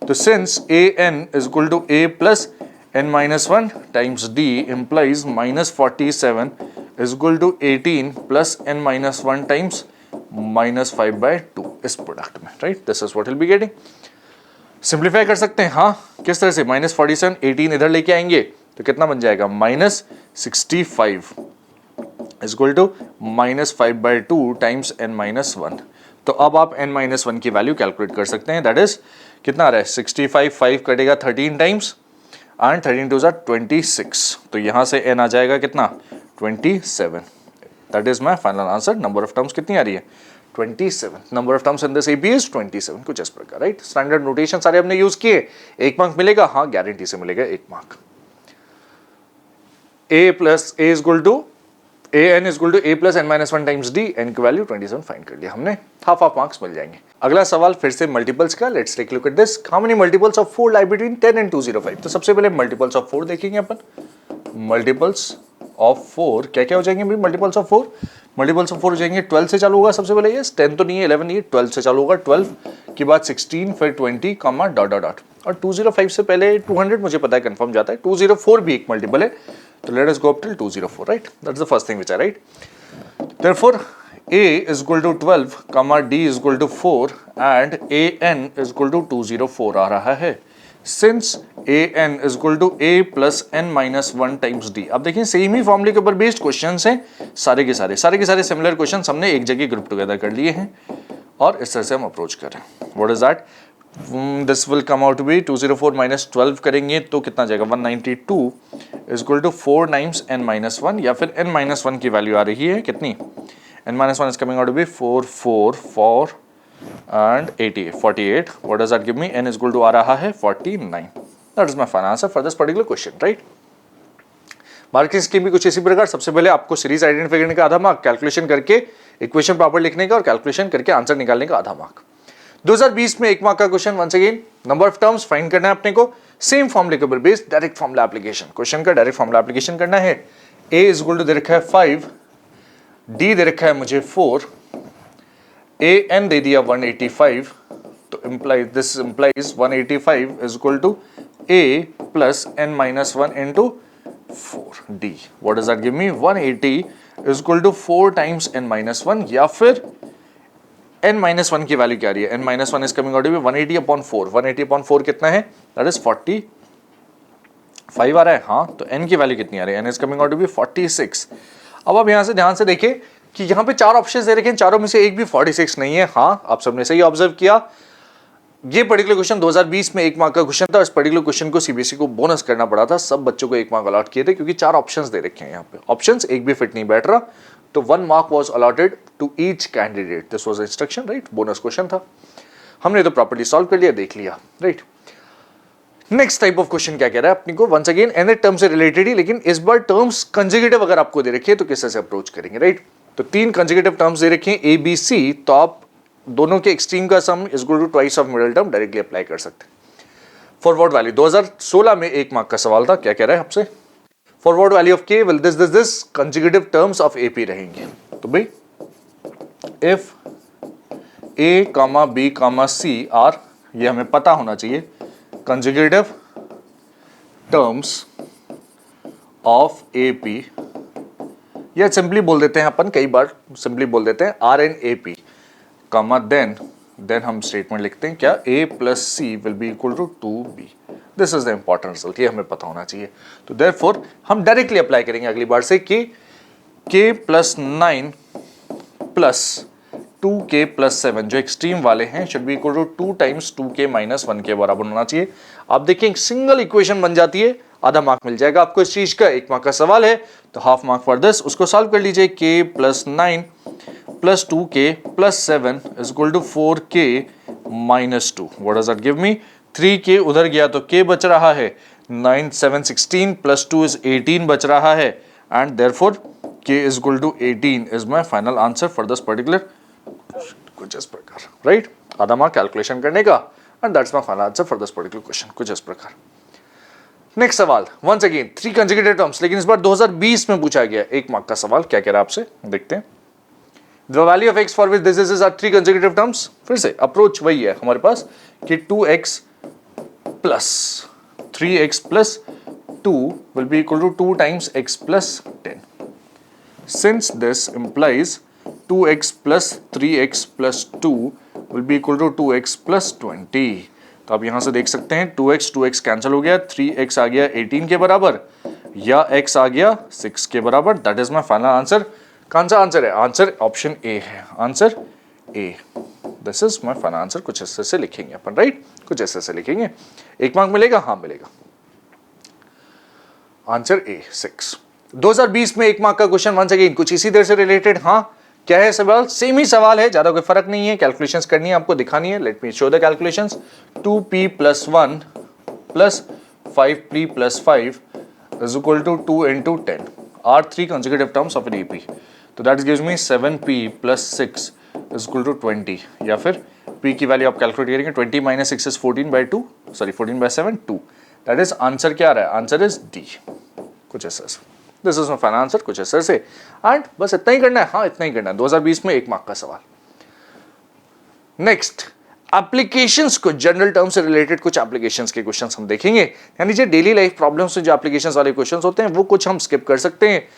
तो since an is equal to a plus n-1 times d implies -47 is equal to 18 plus n-1 times -5/2 इस प्रोडक्ट में. Right, this is what will be getting. Simplify कर सकते हैं. हाँ, किस तरह से, -47 18 इधर लेके आएंगे तो कितना बन जाएगा, -65 is equal to -5/2 times n-1. तो अब आप n-1 की वैल्यू कैलकुलेट कर सकते हैं. दैट इज कितना आ रहा है, 65, 5 कटेगा 13 टाइम्स एंड 13 2 ज़ा 26. तो यहां से n आ जाएगा कितना, 27. That is my final answer. Number of terms कितनी आ रही है, 27. Number of terms in this AP is 27, कुछ इस प्रकार. राइट, स्टैंडर्ड नोटेशन सारे हमने यूज किए. 1 मार्क मिलेगा. हाँ, गारंटी से मिलेगा 1 mark. a plus a is equal to an is equal to a plus n-1 times d. n की वैल्यू 27 फाइंड कर लिया हमने. हाफ मार्क्स मिल जाएंगे. अगला सवाल फिर से मल्टीपल्स का. Let's take a look at this. How many multiples of 4 lie between 10 and 205. तो सबसे पहले मल्टीपल्स ऑफ 4 देखेंगे अपन. मल्टीपल्स ऑफ 4 क्या क्या हो जाएंगे भाई, मल्टीपल्स ऑफ 4. मल्टीपल्स ऑफ 4 हो जाएंगे, 12 से चालू होगा सबसे पहले. यस, 10 तो नहीं है, 11 नहीं है, 12 से चालू होगा. 12 के बाद 16, फिर 20 कॉमा डॉट डॉट डॉट. और 205 से पहले 200 मुझे पता है कंफर्म जाता है. 204 भी एक मल्टीपल है, तो let us go up till 204. Right, that's the first thing which I right. Therefore, a is equal to 12, comma d is equal to 4 and an is equal to 204 आ रहा है. Since an is equal to a plus n-1 times d. अब देखिए, सेम ही फॉर्मूले के ऊपर बेस्ड क्वेश्चंस हैं. सारे के सारे सिमिलर क्वेश्चंस हमने एक जगह ग्रुप टुगेदर कर लिए हैं और इस तरह से हम अप्रोच कर रहे हैं. What is that? This will come out to be 204 minus 12 करेंगे तो कितना जाएगा, 192 is equal to 4 times n-1, या फिर n-1 की वैल्यू आ रही है कितनी, n-1 is coming out to be 4 4 4 and 48. What does that give me? n is equal to आ रहा है 49. That is my final answer for this particular question, right? Marking scheme भी कुछ इसी प्रकार. सबसे पहले आपको सीरीज आइडेंटिफाई करने का आधा मार्क, कैलकुलेशन करके इक्वेशन प्रॉपर लिखने का और कैलकुलेशन करके आंसर निकालने का आधा मार्क. 2020 में 1 मार्क का question. Once again number of terms find करना है अपने को. सेम फॉर्मूले के ऊपर based direct formula application. Question का डायरेक्ट फॉर्मूला एप्लीकेशन करना है. a इज इक्वल टू दे रखा है 5, d दे रखा है मुझे 4, an दे दिया 185, तो this implies 185 is equal to a plus n-1 into 4d. What does that give me, 180 is equal to 4 times n-1, या फिर n-1 की वैल्यू क्या आ रही है, n-1 is coming out to be 180 upon 4. 180 upon 4 कितना है, दैट इज 45 आ रहा है. हाँ, तो n की वैल्यू कितनी आ रही है, n is coming out to be 46. अब आप यहां से ध्यान से देखिए कि यहाँ पे 4 ऑप्शंस दे रखे हैं, चारों में से एक भी 46 नहीं है. हाँ, आप सबने सही ऑब्जर्व किया. ये पर्टिकुलर क्वेश्चन 2020 में 1 मार्क का क्वेश्चन था. इस पर्टिकुलर क्वेश्चन को सीबीएसई को बोनस करना पड़ा था. सब बच्चों को 1 मार्क अलॉट किए थे क्योंकि 4 ऑप्शंस दे रखे हैं. यहाँ पे ऑप्शंस एक भी फिट नहीं बैठ रहा, तो 1 mark was allotted to each candidate. This was instruction, right. Bonus question था, हमने तो प्रॉपर्ली सॉल्व कर लिया, देख लिया, right. Next type of question क्या कह रहा है अपने को, वंस अगेन एन टर्म से रिलेटेड ही, लेकिन इस बार टर्म्स कंसेक्यूटिव अगर आपको दे रखी है तो किस तरह से अप्रोच करेंगे, राइट. तो 3 कंसेक्यूटिव टर्म्स दे रखे हैं ए बी सी, तो आप दोनों के एक्सट्रीम का sum is equal to twice of middle term directly apply कर सकते हैं. फॉरवर्ड वैल्यू 2016 में 1 मार्क का सवाल था. क्या कह रहा है आपसे, forward value of k will this consecutive terms of AP रहेंगे. तो भाई if a comma b comma c are, ये हमें पता होना चाहिए, कंसेक्यूटिव टर्म्स ऑफ एपी, या सिंपली बोल देते हैं अपन, कई बार सिंपली बोल देते हैं are in A P. Comma then हम स्टेटमेंट लिखते हैं क्या, a plus c will be equal to 2b। This is the important result, ये हमें पता होना चाहिए। तो देयरफॉर हम डायरेक्टली अप्लाई करेंगे अगली बार से कि k plus 9 plus 2k plus 7 जो एक्सट्रीम वाले हैं should be equal to 2 times 2k minus 1 के बराबर होना चाहिए। आप देखिए सिंगल इक्वेशन बन जाती है, आधा मार्क मिल जाएगा आपको इस चीज का। 1 मार्क का सवाल है तो हाफ मार्क फॉर दिस। उसको सॉल्व कर लीजिए। k plus 9 plus 2k plus 7 is equal to 4k minus 2। What does that give me? 3k उधर गया तो k बच रहा है, 9 7 16 प्लस 2 इज 18 बच रहा है, and therefore k is equal to 18 is my final answer for this particular कुछ इस प्रकार, राइट? आधा मार्क कैलकुलेशन करने का, and that's my final answer for this particular question, कुछ इस प्रकार। नेक्स्ट सवाल, वंस अगेन 3 कंसेक्यूटिव टर्म्स, लेकिन इस बार 2020 में पूछा गया 1 मार्क का सवाल। क्या कह रहा है आपसे, देखते हैं। The value of x for which this is are 3 consecutive terms। फिर से अप्रोच वही है हमारे पास कि 2x plus 3x plus 2 will be equal to 2 times x plus 10। Since this implies 2x plus 3x plus 2 will be equal to 2x plus 20। तो आप यहां से देख सकते हैं 2x कैंसिल हो गया, 3x आ गया 18 के बराबर, या x आ गया 6 के बराबर। That is my final answer. कौन सा आंसर है? आंसर ऑप्शन ए है, answer A. This is my final answer. कुछ ऐसे से लिखेंगे अपन, राइट? कुछ ऐसे से लिखेंगे। 1 मार्क मिलेगा? हाँ मिलेगा। Answer A 6। 2020 में 1 मार्क का क्वेश्चन, वंस अगेन कुछ इसी तरह से रिलेटेड। हाँ, क्या है सवाल? सेम ही सवाल है, ज्यादा कोई फर्क नहीं है। कैलकुलेशंस करनी है आपको, दिखानी है। Let me show the calculations. 2p plus 1 plus 5p plus 5 is equal to 2 into 10 are 3 consecutive terms of an AP। तो that gives me 7p plus 6 is equal to 20, या फिर p की वैल्यू आप कैलकुलेट करेंगे, 20 minus 6 is 14 by 7 2। That is answer क्या आ रहा है? Answer is D. कुछ ऐसा। This is my final answer, कुछ ऐसे से। एंड बस इतना ही करना है। हाँ, इतना ही करना है। 2020 में 1 मार्क का सवाल। नेक्स्ट, एप्लीकेशंस को जनरल टर्म से रिलेटेड कुछ एप्लीकेशंस के क्वेश्चंस हम देखेंगे। यानी जो डेली लाइफ प्रॉब्लम्स में जो एप्लीकेशंस वाले क्वेश्चंस होते हैं वो कुछ हम स्किप कर सकते हैं।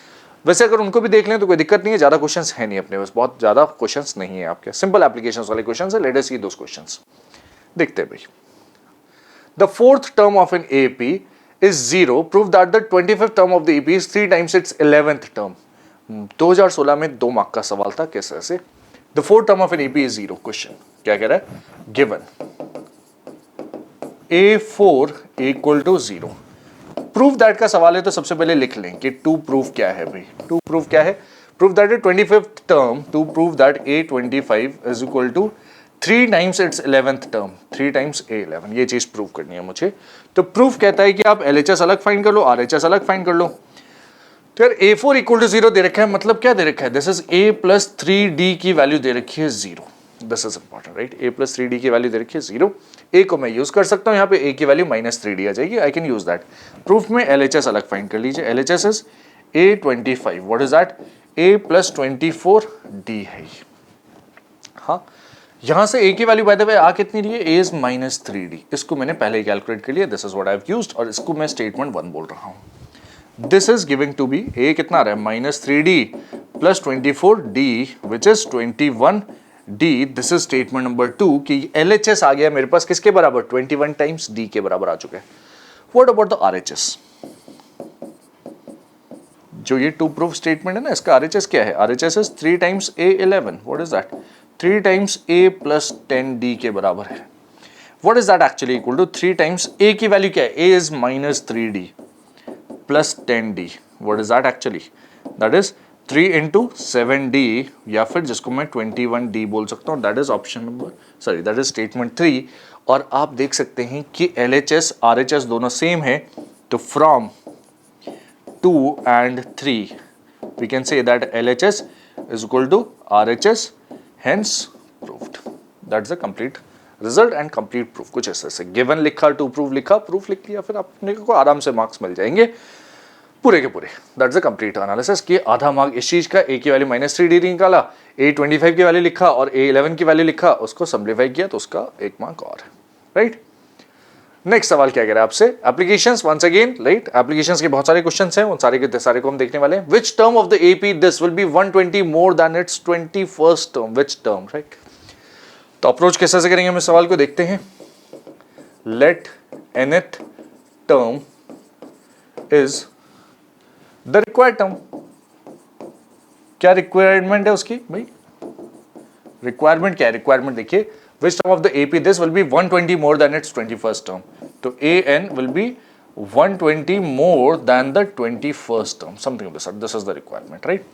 वैसे अगर उनको भी देख लें तो कोई दिक्कत नहीं है, ज्यादा क्वेश्चंस है नहीं अपने पास, बहुत ज्यादा क्वेश्चंस नहीं है आपके, सिंपल एप्लीकेशंस वाले क्वेश्चंस है। Let us see those questions. देखते हैं भाई। The fourth term of an AP is 0, prove that the 25th term of the AP is 3 times its 11th term। 2016 में 2 मार्क का सवाल था, कैसे ऐसे? The fourth term of an AP is 0। Question क्या कह रहा है? Given A4 equal to 0। Prove that का सवाल है तो सबसे पहले लिख लें कि to prove क्या है भाई। to prove क्या है? Prove that a 25th term, to prove that A25 is equal to 3 times its 11th term, 3 times A11। ये चीज प्रूव करनी है मुझे। तो प्रूफ कहता है कि आप LHS अलग फाइंड कर लो, RHS अलग फाइंड कर लो। तो यार A4 इक्वल टू 0 दे रखा है, मतलब क्या दे रखा है? This is A plus 3D की वैल्यू दे रखी है 0। This is important, right? A plus 3D की वैल्यू दे रखी है 0। A को मैं यूज कर सकता हूं, यहाँ पे A की वैल्यू माइनस 3D आ जाएगी। I can use that. Proof में LHS अलग फाइंड कर लीजिए। LHS is A25। What is that? A plus 24D है। हाँ, यहां से A की वैल्यू बाय द वे आ कितनी रही है? A is minus 3D। इसको मैंने पहले ही कैलकुलेट कर लिया। This is what I have used, और इसको मैं स्टेटमेंट 1 बोल रहा हूं। This is giving to be A कितना आ रहा है? Minus 3D plus 24D which is 21D। This is statement number 2 कि LHS आ गया मेरे पास किसके बराबर? 21 टाइम्स D के बराबर आ चुका है। What about the RHS? जो ये टू प्रूफ स्टेटमेंट है ना, इसका RHS क्या है? RHS is 3 times A11। What is that? 3 times A plus 10D के बराबर है। What is that actually equal to? 3 times A की वैल्यू क्या है? A is minus 3D plus 10D। What is that actually? That is 3 into 7D, या फिर जिसको मैं 21D बोल सकता हूँ। That is option number, sorry, that is statement 3। और आप देख सकते हैं कि LHS RHS दोनों सेम है, तो from 2 and 3 we can say that LHS is equal to RHS, hence proved। that's the complete result and complete proof। कुछ ऐसे given लिखा, to prove लिखा, proof लिख लिया, फिर आपने को आराम से मार्क्स मिल जाएंगे पूरे के पूरे। that's the complete analysis कि आधा मार्क इस चीज का। A की वैल्यू माइनस 3D निकाला, A25 की वैल्यू लिखा और A11 की वैल्यू लिखा, उसको सिंप्लीफाई किया तो उसका 1 मार्क और है, राइट? नेक्स्ट सवाल क्या कह रहा है आपसे? Applications, once again, right? Applications के बहुत सारे क्वेश्चंस हैं, उन सारे के सारे को हम देखने वाले हैं। Which term of the AP this will be 120 more than it's 21st term? Which term, right? तो अप्रोच कैसे से करेंगे हम इस सवाल को, देखते हैं। Let nth term is the required term. क्या रिक्वायरमेंट है उसकी भाई? रिक्वायरमेंट क्या है? रिक्वायरमेंट देखिए, which term of the AP this will be 120 more than its 21st term. तो AN will be 120 more than the 21st term, something of the sort. This is the requirement, right?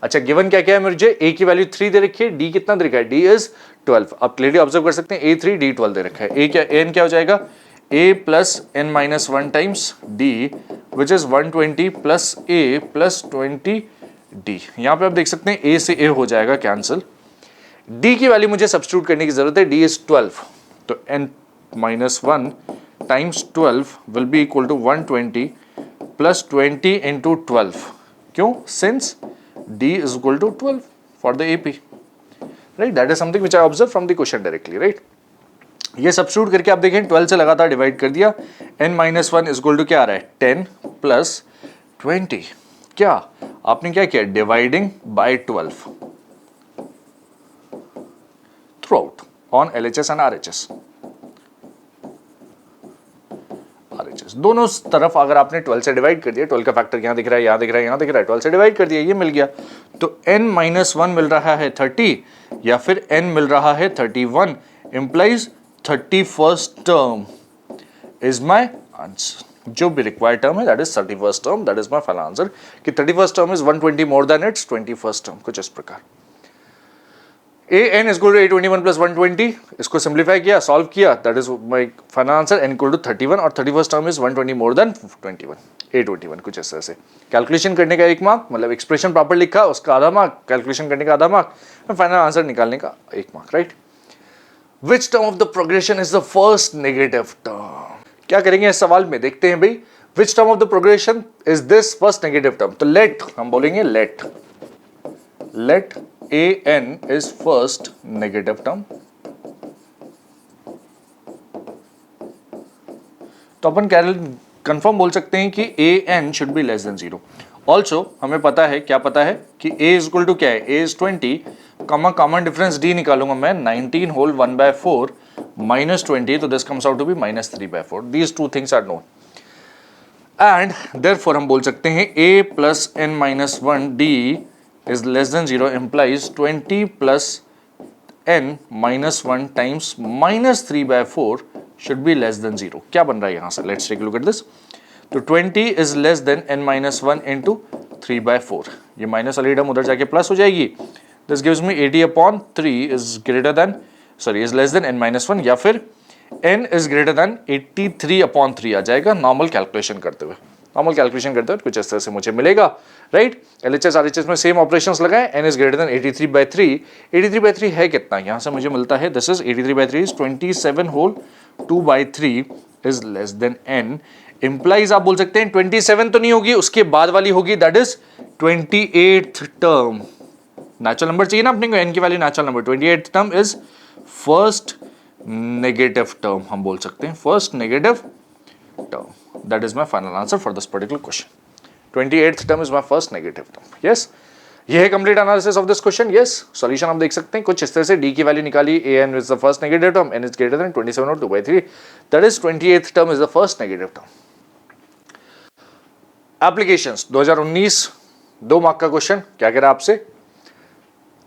अच्छा, गिवन क्या क्या है मुझे? A की वैल्यू 3 दे रखी है, D कितना दे रखा है? D is 12. आप क्लियरली ऑब्जर्व कर सकते हैं A3 D 12 दे रखा है। A क्या, AN क्या हो जाएगा? A plus N minus 1 times D, which is 120 plus A plus 20 D. यहाँ पे आप देख सकते हैं A से A हो जाएगा कैंसिल। D की वैल्यू मुझे सब्स्टिट्यूट करने की जरूरत है। D इज 12, तो n minus 1 times 12 will be equal to 120 plus 20 into 12। क्यों? Since D is equal to 12 for the AP, right? That is something which I observe from the question directly, right? ये सब्स्टिट्यूट करके आप देखें 12 से लगातार डिवाइड कर दिया। n minus 1 is equal to क्या आ रहा है? 10 प्लस 20। क्या आपने क्या किया? Dividing by 12 throughout on LHS and RHS दोनों तरफ अगर आपने 12 से डिवाइड कर दिया, 12 का फैक्टर यहां दिख रहा है, यहां दिख रहा है, यहां दिख रहा है, 12 से डिवाइड कर दिया, ये मिल गया। तो n माइनस 1 मिल रहा है 30 या फिर n मिल रहा है 31, implies 31st term is my answer. जो भी रिक्वायर्ड टर्म है that is 31st term, that is my final answer कि 31st term is 120 more than it's 21st term, कुछ इस प्रकार। an is equal to a21 plus 120, इसको सिंप्लीफाई किया, सॉल्व किया, that is my final answer n equal to 31 और 31st term is 120 more then 21, a21, कुछ ऐसे ऐसे। कैलकुलेशन करने का 1 मार्क, मतलब एक्सप्रेशन प्रॉपर लिखा उसका आधा मार्क, कैलकुलेशन करने का आधा मार्क, फाइनल आंसर निकालने का 1 mark, right? Which term of the progression is the first negative term? क्या करेंगे इस सवाल में, देखते हैं भाई। विच term of the progression is this first negative term? तो लेट, हम बोलेंगे late an is first negative term। तो अपन कंफर्म बोल सकते हैं कि an should be less than 0। Also हमें पता है, क्या पता है कि a is equal to क्या है? a is 20, common difference d निकालूंगा मैं, 19 whole 1/4 minus 20, तो this comes out to be -3/4। These two things are known and therefore हम बोल सकते हैं a plus n minus 1 d is less than 0 implies 20 plus n minus 1 times -3/4 should be less than 0। क्या बन रहा है यहां से? Let's take a look at this। तो 20 is less than n minus 1 into 3/4, ये माइनस वाली टर्म उधर जाके प्लस हो जाएगी। This gives me 80/3 is greater than, sorry, is less than n minus 1, या फिर n is greater than 83/3 आ जाएगा नॉर्मल कैलकुलेशन करते हुए। नॉर्मल कैलकुलेशन करते हुए कुछ इस तरह से मुझे मिलेगा, राइट? LHS RHS में सेम ऑपरेशंस लगाए, n इज ग्रेटर देन 83/3। 83/3 है कितना? यहां से मुझे मिलता है this is 83/3 is 27 whole 2/3 is less than n। Implies आप बोल सकते हैं 27 तो नहीं होगी, उसके बाद वाली होगी, that is 28th term. Natural number चाहिए ना अपने को, n की value natural number. 28th term is first negative term, हम बोल सकते हैं first negative term. That is my final answer for this particular question। 28th term is my first negative term। Yes, ये है complete analysis of this question। Yes, solution आप देख सकते हैं कुछ इस तरह से। D की वैल्यू निकाली, an is the first negative term, n is greater than 27 or 2/3, that is 28th term is the first negative term। Applications 2019 2 mark का क्वेश्चन, क्या कह रहा है आपसे?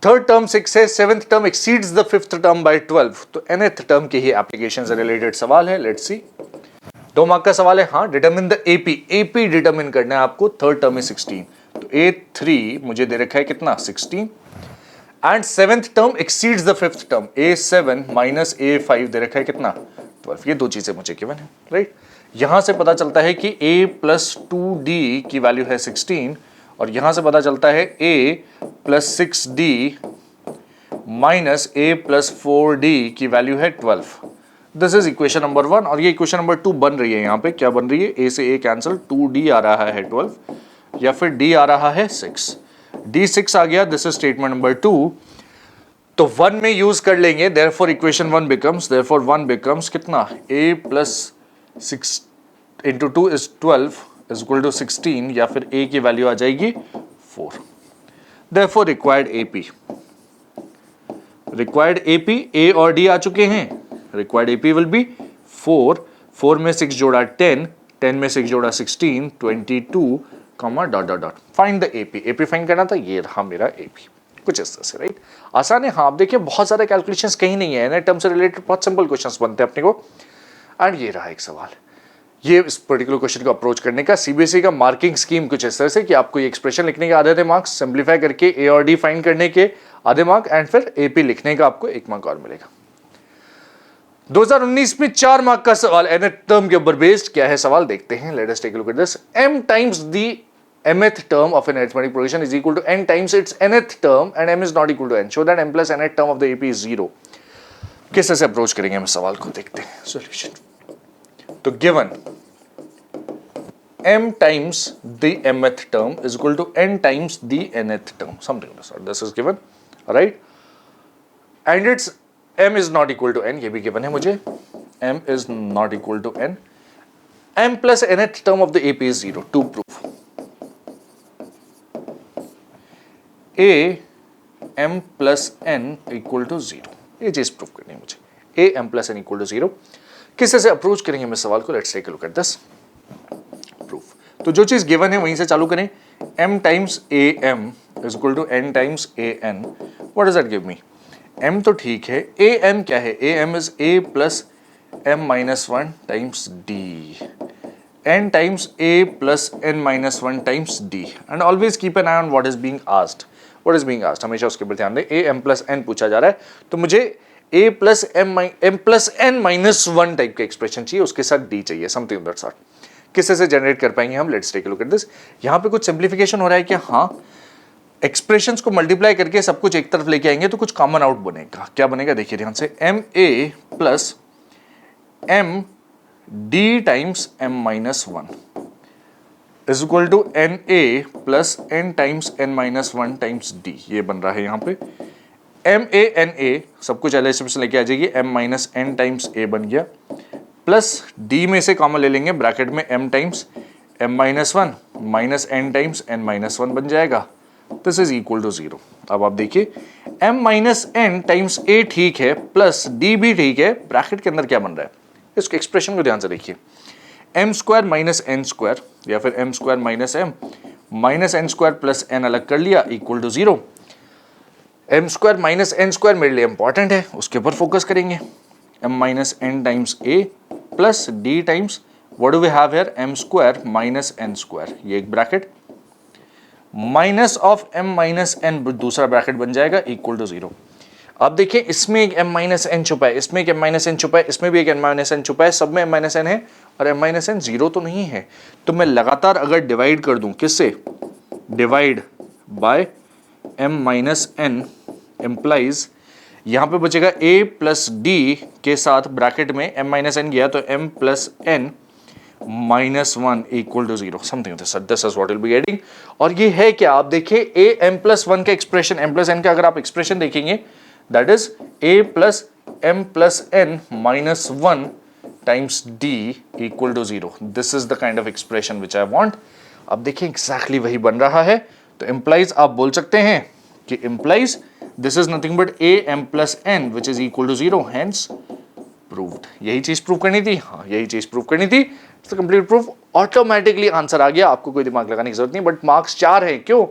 थर्ड टर्म 6 है, 7th term exceeds the 5th term by 12, तो nth टर्म के ही एप्लीकेशन से रिलेटेड सवाल है। लेट्स सी, 2 मार्क का सवाल है। हाँ, डिटरमिन द AP डिटरमिन करना है आपको। थर्ड टर्म है 16, तो A3 मुझे दे रखा है कितना? 16, and 7th term exceeds the 5th term, A7 minus A5 दे रखा है कितना? 12। ये दो चीजें मुझे गिवन है, राइट? यहां से पता चलता है कि A plus 2D की वैल्यू है 16, और यहां से पता चलता है A plus 6D minus A plus 4D की वैल्यू है 12। दिस इज इक्वेशन नंबर 1, और ये इक्वेशन नंबर 2 बन रही है। यहाँ पे क्या बन रही है? A से A कैंसिल, 2D आ रहा है 12, या फिर D आ रहा है 6। D 6 आ गया, दिस इज स्टेटमेंट नंबर 2, तो 1 में यूज कर लेंगे। देयरफॉर इक्वेशन 1 बिकम्स कितना? A plus 6 into 2 is 12 is equal to 16, या फिर A की वैल्यू आ जाएगी 4। Therefore required AP required AP a और डी आ चुके हैं। रिक्वायर्ड एपी विल बी 4 में 6 जोड़ा 10 में 6 जोड़ा 16 22 comma dot dot dot. Find the AP. AP find करना था, ये रहा मेरा एपी। कुछ इस तरह से, राइट। आसान है। हाँ, आप देखिए बहुत सारे कैलकुलेशंस कहीं नहीं है, टर्म से रिलेटेड बहुत सिंपल क्वेश्चंस बनते हैं अपने को। एंड ये रहा एक सवाल। ये इस पर्टिकुलर क्वेश्चन को अप्रोच करने का सीबीएसई का मार्किंग स्कीम कुछ इस तरह से कि आपको ये एक्सप्रेशन लिखने के आधे मार्क्स, सिंप्लीफाई करके ए और डी फाइंड करने के आधे मार्क, एंड फिर एपी लिखने का आपको 1 मार्क और मिलेगा। 2019 में 4 मार्क का सवाल nth टर्म के ऊपर बेस्ड। क्या है सवाल, देखते हैं। Let us take a look at this. m times the mth term of an arithmetic progression is equal to n times its nth term and m is not equal to n. Show that m plus nth term of the AP is 0. किस तरह से अप्रोच करेंगे हम सवाल को, देखते हैं सॉल्यूशन। तो given m times the mth term is equal to n times the nth term, something of the sort. This is given, right? And its m is not equal to n, ये भी given है मुझे। m is not equal to n. m plus nth term of the AP is 0. To prove a m plus n equal to 0, ये चीज प्रूव करनी है मुझे। a m plus n equal to 0 किस तरह से अप्रोच करेंगे हम इस सवाल को, let's take a look at this proof. तो जो चीज गिवन है वहीं से चालू करें। m times a m is equal to n times a n. What does that give me? m तो ठीक है, a m क्या है? a m is a plus m minus 1 times d. n times a plus n minus 1 times d, and always keep an eye on what is being asked. What is being asked, हमेशा उसके ऊपर ध्यान दें। a m plus n पूछा जा रहा है, तो मुझे a plus m plus n minus 1 type का एक्सप्रेशन चाहिए, उसके साथ d चाहिए, समथिंग ऑफ दैट सॉर्ट। किस तरह से जनरेट कर पाएंगे हम? Let's take a look at this. यहाँ पे कुछ सिंप्लीफिकेशन हो रहा है क्या? हाँ, एक्सप्रेशंस को मल्टीप्लाई करके सब कुछ एक तरफ लेके आएंगे तो कुछ कॉमन आउट बनेगा। क्या बनेगा देखिए ध्यान से। m a plus m d times m minus 1 is equal to n a plus n times n minus 1 times d, ये बन रहा है यहाँ पे। m a n a सब कुछ एलसीएम से लेके आ जाएगी, m minus n times a बन गया, प्लस d में से कॉमन ले लेंगे, ब्रैकेट में m times m minus 1 minus n times n minus 1 बन जाएगा। This is equal to 0। अब आप देखिए m minus n times a ठीक है, प्लस d भी ठीक है, ब्रैकेट के अंदर क्या बन रहा है, इसके एक्सप्रेशन को ध्यान से देखिए। m square minus n square या फिर m square minus m minus n square plus n अलग कर लिया equal to 0। m square minus n square मेरे लिए इंपॉर्टेंट है, उसके ऊपर फोकस करेंगे। m minus n times a plus d times what do we have here, m square minus n square, ये एक bracket, minus of m minus n दूसरा ब्रैकेट बन जाएगा इक्वल टू 0। अब देखिए इसमें एक m माइनस n छुपा है, इसमें एक m माइनस n छुपा है, इसमें भी एक m माइनस n छुपा है, सब में m माइनस n है और m माइनस n 0 तो नहीं है। तो मैं लगातार अगर डिवाइड कर दूं, किससे? Divide by m minus n implies यहां पे बचेगा a प्लस d के साथ ब्रैकेट में m माइनस n गया तो m plus n minus 1 equal to 0, something this is what will be getting. और ये है क्या, आप देखिए a m प्लस 1 का एक्सप्रेशन, m प्लस n का अगर आप एक्सप्रेशन देखेंगे that is a plus m plus n minus 1 times d equal to 0। This is the kind of expression which I want. अब देखिए एग्जैक्टली वही बन रहा है, तो इंप्लाइज आप बोल सकते हैं कि implies this is nothing but a m plus n which is equal to 0, hence proved. यही चीज प्रूव करनी थी, हाँ यही चीज प्रूव करनी थी। It's complete proof, automatically answer आ गया, आपको कोई दिमाग लगाने की जरूरत नहीं। बट मार्क्स 4 हैं, क्यों?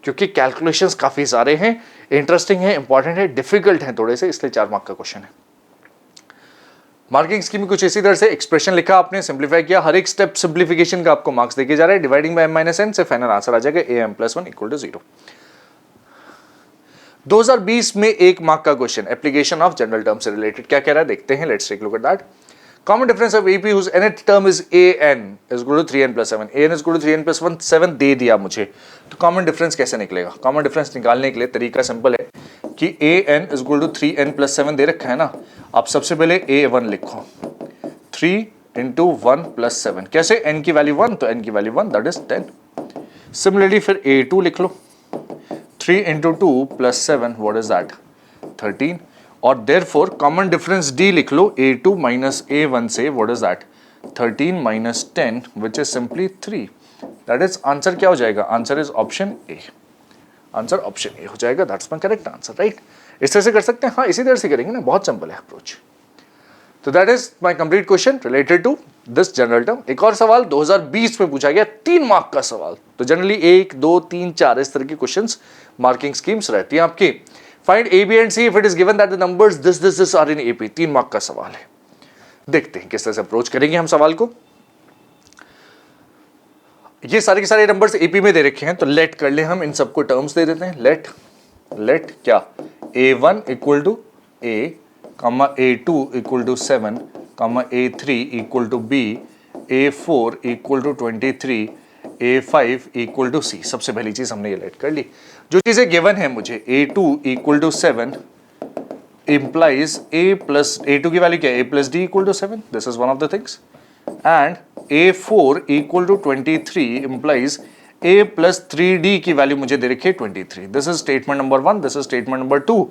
क्योंकि कैलकुलेशंस काफी सारे हैं, इंटरेस्टिंग है, इंपॉर्टेंट है, डिफिकल्ट है थोड़े से, इसलिए 4 मार्क का क्वेश्चन है। मार्किंग स्कीम में कुछ इसी तरह से एक्सप्रेशन लिखा आपने, सिंप्लीफाई किया, हर एक स्टेप सिंप्लीफिकेशन का आपको मार्क्स देके जा रहे हैं, dividing by m minus n से फाइनल आंसर आ जाएगा a m plus 1 equal to 0। 2020 में 1 मार्क का question, application of general term से रिलेटेड, क्या कह रहा है देखते हैं। Let's take a look at that. Common difference of AP whose nth term is an is equal to 3n plus 7. an is equal to 3n plus 1, 7 दे दिया मुझे, तो कॉमन डिफरेंस कैसे निकलेगा? कॉमन डिफरेंस निकालने के लिए तरीका सिंपल है कि an is equal to 3n plus 7 दे रखा है ना, आप सबसे पहले a1 लिखो, 3 into 1 plus 7, कैसे? n की वैल्यू 1, तो n की वैल्यू 1 दैट इज 10। सिमिलरली फिर a2 लिख लो, 3 into 2 plus 7 what is that, 13। और therefore कॉमन डिफरेंस d लिख लो, a2 माइनस a1 से, what is that, 13 minus 10 which is simply 3। That is answer क्या हो जाएगा? Answer is option A, answer option A हो जाएगा, that's my correct answer, right. इस तरह से कर सकते हैं, हाँ इसी तरह से करेंगे ना, बहुत सिंपल है अप्रोच। तो that is my complete question related to this general term. एक और सवाल 2020 में पूछा गया 3 मार्क का सवाल। तो जनरली 1, 2, 3, 4 इस तरह की क्वेश्चंस मार्किंग स्कीम्स रहती हैं आपकी। Find a b and c if it is given that the numbers this are in AP. 3 mark का सवाल है, देखते हैं किस तरह से अप्रोच करेंगे हम सवाल को। ये सारे के सारे नंबर्स एपी में दे रखे हैं, तो लेट कर ले, हम इन सबको टर्म्स दे देते हैं। लेट क्या, a1 equal to a, a2 equal to 7, a3 equal to b, a4 equal to 23, a5 equal to c। सबसे पहली चीज हमने ये लेट कर ली। जो चीजें गिवन है मुझे, a2 equal to 7 implies a2 की वैल्यू क्या है, a plus d equal to 7, this is one of the things, and a4 equal to 23 implies a plus 3d की वैल्यू मुझे दे रखी है 23। This is statement number 1, this is statement number 2।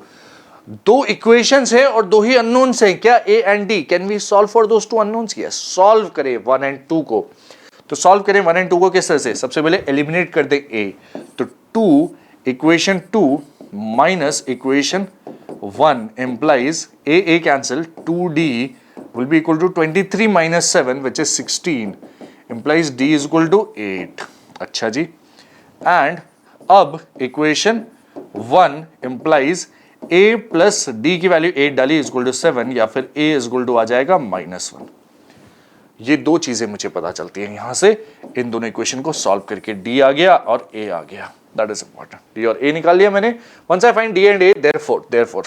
दो इक्वेशंस है और दो ही अननोन्स हैं, क्या a and d। Can we solve for those two unknowns? Yes, solve करें 1 एंड 2 को। तो सॉल्व करें 1 एंड 2 को किस तरह से, सबसे पहले एलिमिनेट कर दे a, तो 2 equation 2 minus equation 1 implies a cancel, 2d will be equal to 23 minus 7 which is 16 implies d is equal to 8। अच्छा जी, and अब equation 1 implies a plus d की वैल्यू 8 डाली is equal to 7, या फिर a is equal to आ जाएगा -1। ये दो चीजें मुझे पता चलती हैं यहां से, इन दोनों इक्वेशन को सॉल्व करके d आ गया और a आ गया। That is important, d और a निकाल लिया मैंने। Once I find d and a, therefore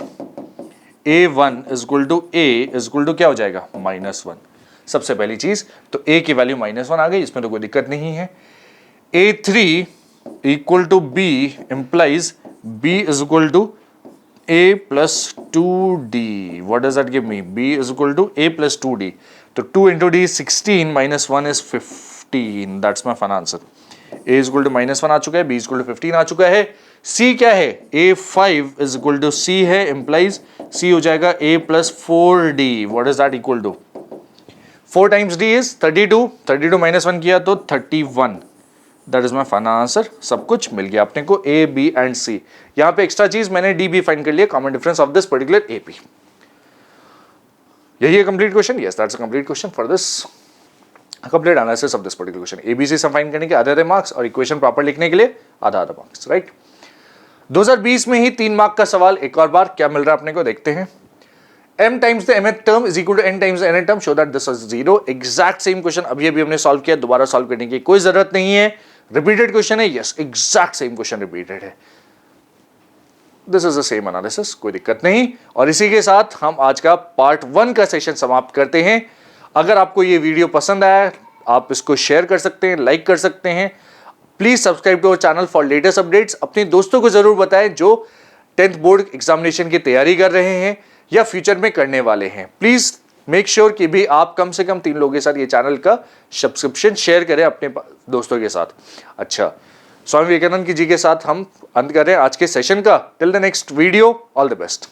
a1 is equal to a is equal to क्या हो जाएगा, -1। सबसे पहली चीज तो a की वैल्यू -1 आ गई, इसमें तो कोई दिक्कत नहीं है। a3 equal to b implies b is equal to a plus 2d। what does that give me? b is equal to a plus 2d। तो 2 into d is 16 minus 1 is 15। that's my fun answer। a is equal to -1 आ चुका है, b is equal to 15 आ चुका है। c क्या है, a5 is equal to c है, implies c हो जाएगा a plus 4d। what is that equal to? 4 times d is 32, 32 minus 1 किया तो 31। that is my final answer। सब कुछ मिल गया अपने को, a, b and c। यहाँ पे एक्स्ट्रा चीज मैंने d, b फाइंड कर लिया, common difference of this particular AP। यही है complete question. Yes, that's a complete question for this complete analysis of this particular question. ABC सब फाइंड करने के आधे मार्क्स और इक्वेशन प्रॉपर लिखने के लिए आधा मार्क्स, राइट। 2020 में ही 3 मार्क का सवाल एक और बार क्या मिल रहा है अपने को, देखते हैं। m times the mth term is equal to n times the nth term, show that this is 0। Exact same question अभी हमने सॉल्व किया, दोबारा सॉल्व करने की कोई जरूरत नहीं है। रिपीटेड क्वेश्चन है, yes, exact same question repeated है। This is the same analysis, कोई दिक्कत नहीं। और इसी के साथ हम आज का पार्ट 1 का सेशन समाप्त करते हैं। अगर आपको ये वीडियो पसंद आया, आप इसको शेयर कर सकते हैं, लाइक कर सकते हैं। Please subscribe to our channel for latest updates. अपने दोस्तों को जरूर बताएं जो 10th बोर्ड एग्जामिनेशन की तैयारी कर रहे हैं या फ्यूचर में करने वाले हैं। प्लीज मेक श्योर कि भी आप कम से कम 3 लोगों के साथ ये चैनल का सब्सक्रिप्शन शेयर करें अपने दोस्तों के साथ। अच्छा, स्वामी विवेकानंद जी के साथ हम अंत कर रहे हैं आज के सेशन का। Till the next video, all the best.